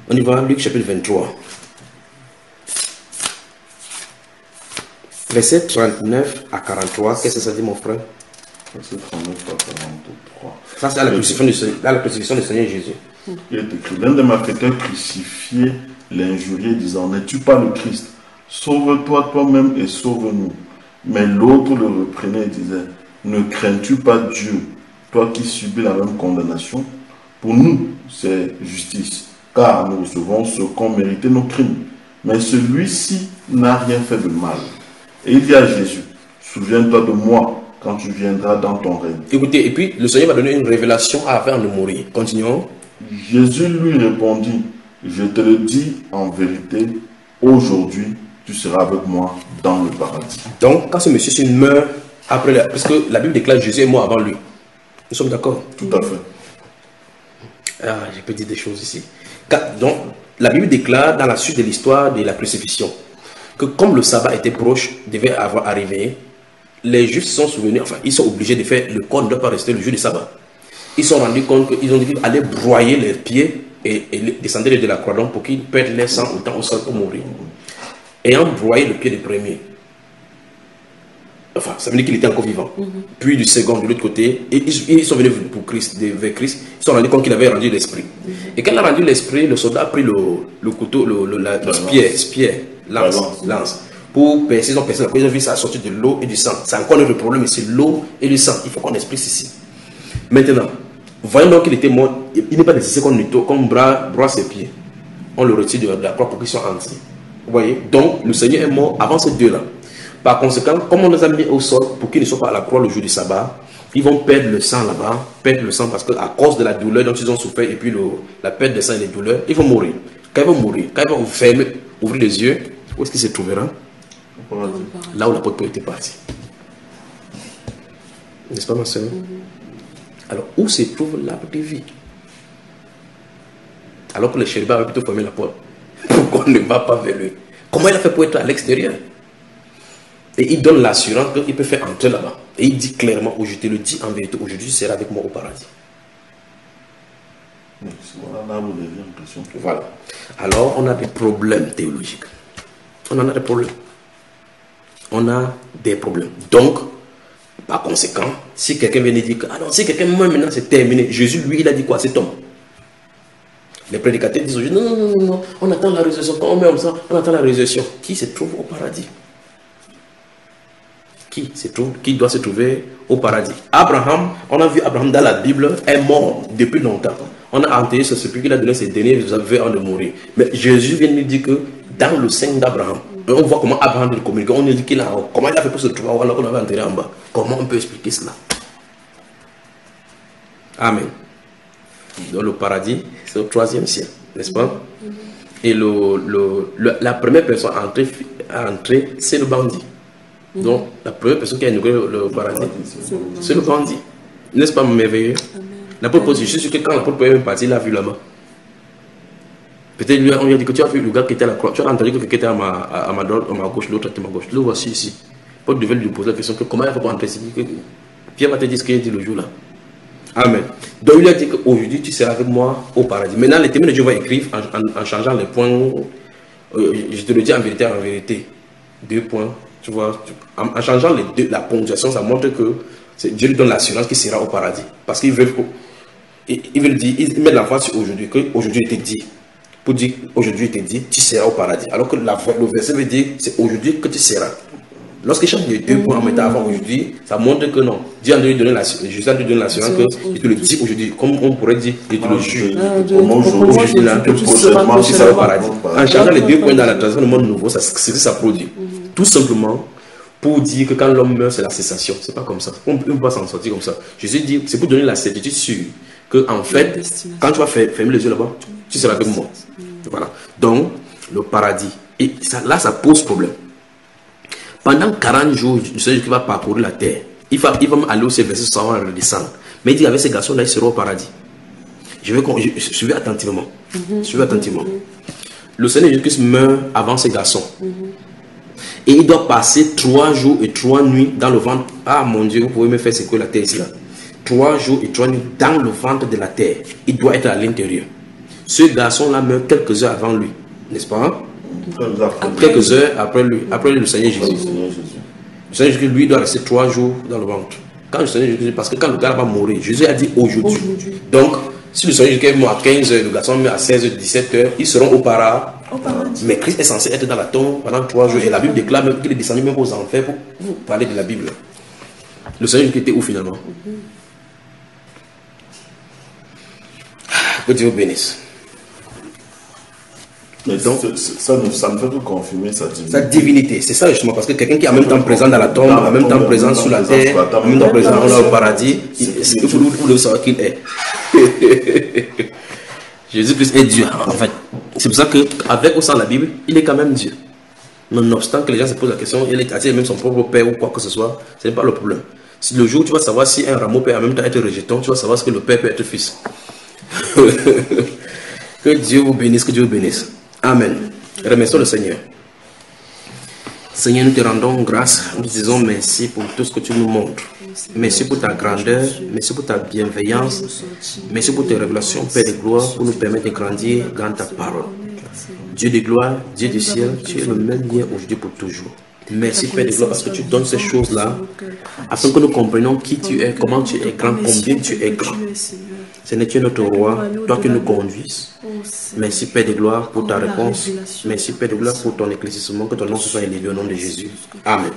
On y va, Luc chapitre 23. Verset 39 à 43. Qu'est-ce que ça dit, mon frère? Verset 39 à 43. Ça, c'est à la crucifixion du Seigneur Jésus. Il est écrit, l'un des malfaiteurs crucifiés l'injuriait, disant, n'es-tu pas le Christ? Sauve-toi toi-même et sauve-nous. Mais l'autre le reprenait et disait, ne crains-tu pas Dieu, toi qui subis la même condamnation? Pour nous, c'est justice, car nous recevons ce qu'ont mérité nos crimes. Mais celui-ci n'a rien fait de mal. Et il dit à Jésus, souviens-toi de moi quand tu viendras dans ton règne. Écoutez, et puis le Seigneur va donner une révélation avant de mourir. Continuons. Jésus lui répondit, je te le dis en vérité, aujourd'hui tu seras avec moi dans le paradis. Donc, quand ce monsieur meurt après, parce que la Bible déclare Jésus est mort avant lui. Nous sommes d'accord? Tout à fait. Je peux dire des choses ici. Donc, la Bible déclare dans la suite de l'histoire de la crucifixion que comme le sabbat était proche, devait avoir arrivé, les Juifs se sont souvenus, enfin, ils sont obligés de faire, le corps ne doit pas rester le jour du sabbat. Ils se sont rendus compte qu'ils ont dû aller broyer leurs pieds et descendre de la croix donc pour qu'ils perdent leur sang autant au sol pour mourir. Ayant broyé le pied du premier, Enfin, ça veut dire qu'il était encore vivant. Puis du second, de l'autre côté, et ils sont venus pour Christ, vers Christ. Ils se sont rendus compte qu'il avait rendu l'esprit. Et quand il a rendu l'esprit, le soldat a pris le couteau, la lance, pour percer, ils ont percé la première vie, ça a sorti de l'eau et du sang. C'est encore notre problème, c'est l'eau et le sang. Il faut qu'on explique ceci. Maintenant, voyons donc qu'il était mort, il n'est pas nécessaire qu'on broie ses pieds. On le retire de la croix pour qu'ils soient entiers. Vous voyez? Donc, le Seigneur est mort avant ces deux-là. Par conséquent, comme on les a mis au sol pour qu'ils ne soient pas à la croix le jour du sabbat, ils vont perdre le sang là-bas, perdre le sang parce qu'à cause de la douleur dont ils ont souffert et puis la perte de sang et les douleurs, ils vont mourir. Quand ils vont mourir, quand ils vont fermer, ouvrir les yeux, où est-ce qu'ils se trouveront? Là où l'apôtre Paul était parti. N'est-ce pas, ma soeur? Alors, où se trouve l'arbre de vie? Alors que le chérubin avait plutôt fermé la porte. Pourquoi on ne va pas vers lui? Comment il a fait pour être à l'extérieur? Et il donne l'assurance qu'il peut faire entrer là-bas. Et il dit clairement, je te le dis en vérité, aujourd'hui tu seras avec moi au paradis. Voilà. Alors on a des problèmes théologiques. On en a des problèmes. On a des problèmes. Donc, par conséquent, si quelqu'un vient et dit que, ah non, si quelqu'un meurt maintenant, c'est terminé. Jésus, lui, il a dit quoi? C'est homme. Les prédicateurs disent aujourd'hui, non, on attend la résurrection. Quand on meurt comme ça, on attend la résurrection. Qui se trouve au paradis? Qui doit se trouver au paradis? Abraham, on a vu Abraham dans la Bible, est mort depuis longtemps. On a enterré ce sepulcre qu'il a donné ses derniers vœux avant de mourir. Mais Jésus vient nous dire que dans le sein d'Abraham, on voit comment Abraham le communique. On nous dit qu'il a, comment il a fait pour se trouver alors qu'on avait enterré en bas. Comment on peut expliquer cela? Amen. Dans le paradis, c'est au 3e ciel, n'est-ce pas? Et la première personne à entrer, c'est le bandit. Donc, la première personne qui a inauguré le paradis, c'est le bandit. N'est-ce pas merveilleux? L'apôtre, je suis sûr que quand l'apôtre Paul est parti, il a vu là-bas. Peut-être lui, on lui a dit que tu as vu le gars qui était à la croix. Tu as entendu que quelqu'un était à ma gauche, l'autre était à ma gauche. Le voici ici. Paul devait lui poser la question que comment il a fait pour entrer ici? Pierre va te dire ce qu'il a dit le jour là. Amen. Donc il a dit qu'aujourd'hui tu seras avec moi au paradis. Maintenant, les témoins de Dieu vont écrire en changeant les points. Je te le dis en vérité. 2 points. Tu vois, en changeant la ponctuation, ça montre que Dieu lui donne l'assurance qu'il sera au paradis. Parce qu'il veut dire, il met l'emphase sur aujourd'hui, qu'aujourd'hui il était dit. Pour dire aujourd'hui il était dit, tu seras au paradis. Alors que le verset veut dire, c'est aujourd'hui que tu seras. Lorsqu'il change les 2 points en mettant avant aujourd'hui, ça montre que non. Dieu a donné l'assurance qu'il te le dit aujourd'hui. Comme on pourrait dire, il te le jure. Aujourd'hui là, tu seras au paradis. En changeant les 2 points dans la traduction du monde nouveau, c'est ce que ça produit. Tout simplement pour dire que quand l'homme meurt, c'est la cessation. C'est pas comme ça. On ne peut pas s'en sortir comme ça. Jésus dit, c'est pour donner la certitude sûre que en fait, quand tu vas fermer les yeux là-bas, tu seras avec moi. Voilà. Donc, le paradis. Et ça, là, ça pose problème. Pendant 40 jours, le Seigneur qui va parcourir la terre. Il va aller au verset 100 et redescendre. Mais il dit, avec ces garçons-là, ils seront au paradis. Suivez attentivement. Suivez attentivement. Le Seigneur Jésus-Christ meurt avant ces garçons. Et il doit passer 3 jours et 3 nuits dans le ventre. Ah mon Dieu, vous pouvez me faire secouer la terre ici là. 3 jours et 3 nuits dans le ventre de la terre. Il doit être à l'intérieur. Ce garçon-là meurt quelques heures avant lui. N'est-ce pas? Quelques heures après lui, le Seigneur Jésus. Le Seigneur Jésus, lui, doit rester 3 jours dans le ventre. Quand le Seigneur Jésus, parce que quand le gars va mourir, Jésus a dit aujourd'hui. Donc, si le Seigneur Jésus est mort à 15 heures, le garçon meurt à 16 h 17 h, ils seront au paradis. Mais Christ est censé être dans la tombe pendant 3 jours. Et la Bible déclare même qu'il est descendu même aux enfers pour vous parler de la Bible. Le Seigneur Jésus était où finalement? Que Dieu vous bénisse. Mais donc, ça ne fait que confirmer sa divinité. Sa divinité, c'est ça justement, parce que quelqu'un qui est en même temps présent dans la tombe, en même temps présent sous la terre, en même temps présent au paradis, vous devez savoir qu'il est. Jésus-Christ est Dieu, en fait. C'est pour ça qu'avec ou sans la Bible, il est quand même Dieu. Nonobstant que les gens se posent la question, il est même son propre père ou quoi que ce soit, ce n'est pas le problème. Si le jour où tu vas savoir si un rameau peut en même temps être rejeton, tu vas savoir ce que le père peut être fils. Que Dieu vous bénisse, que Dieu vous bénisse. Amen. Remercions le Seigneur. Seigneur, nous te rendons grâce. Nous te disons merci pour tout ce que tu nous montres. Merci pour ta grandeur. Merci pour ta bienveillance. Merci pour tes révélations, Père de gloire, pour nous permettre de grandir dans ta parole. Dieu de gloire, Dieu du ciel, tu es le même lien aujourd'hui pour toujours. Merci Père de gloire parce que tu donnes ces choses-là afin que nous comprenions qui tu es, comment tu es grand, combien tu es grand. Seigneur, tu es notre roi, toi qui nous conduis. Merci Père de gloire pour ta réponse. Merci Père de gloire pour ton éclaircissement, que ton nom soit élevé au nom de Jésus. Amen.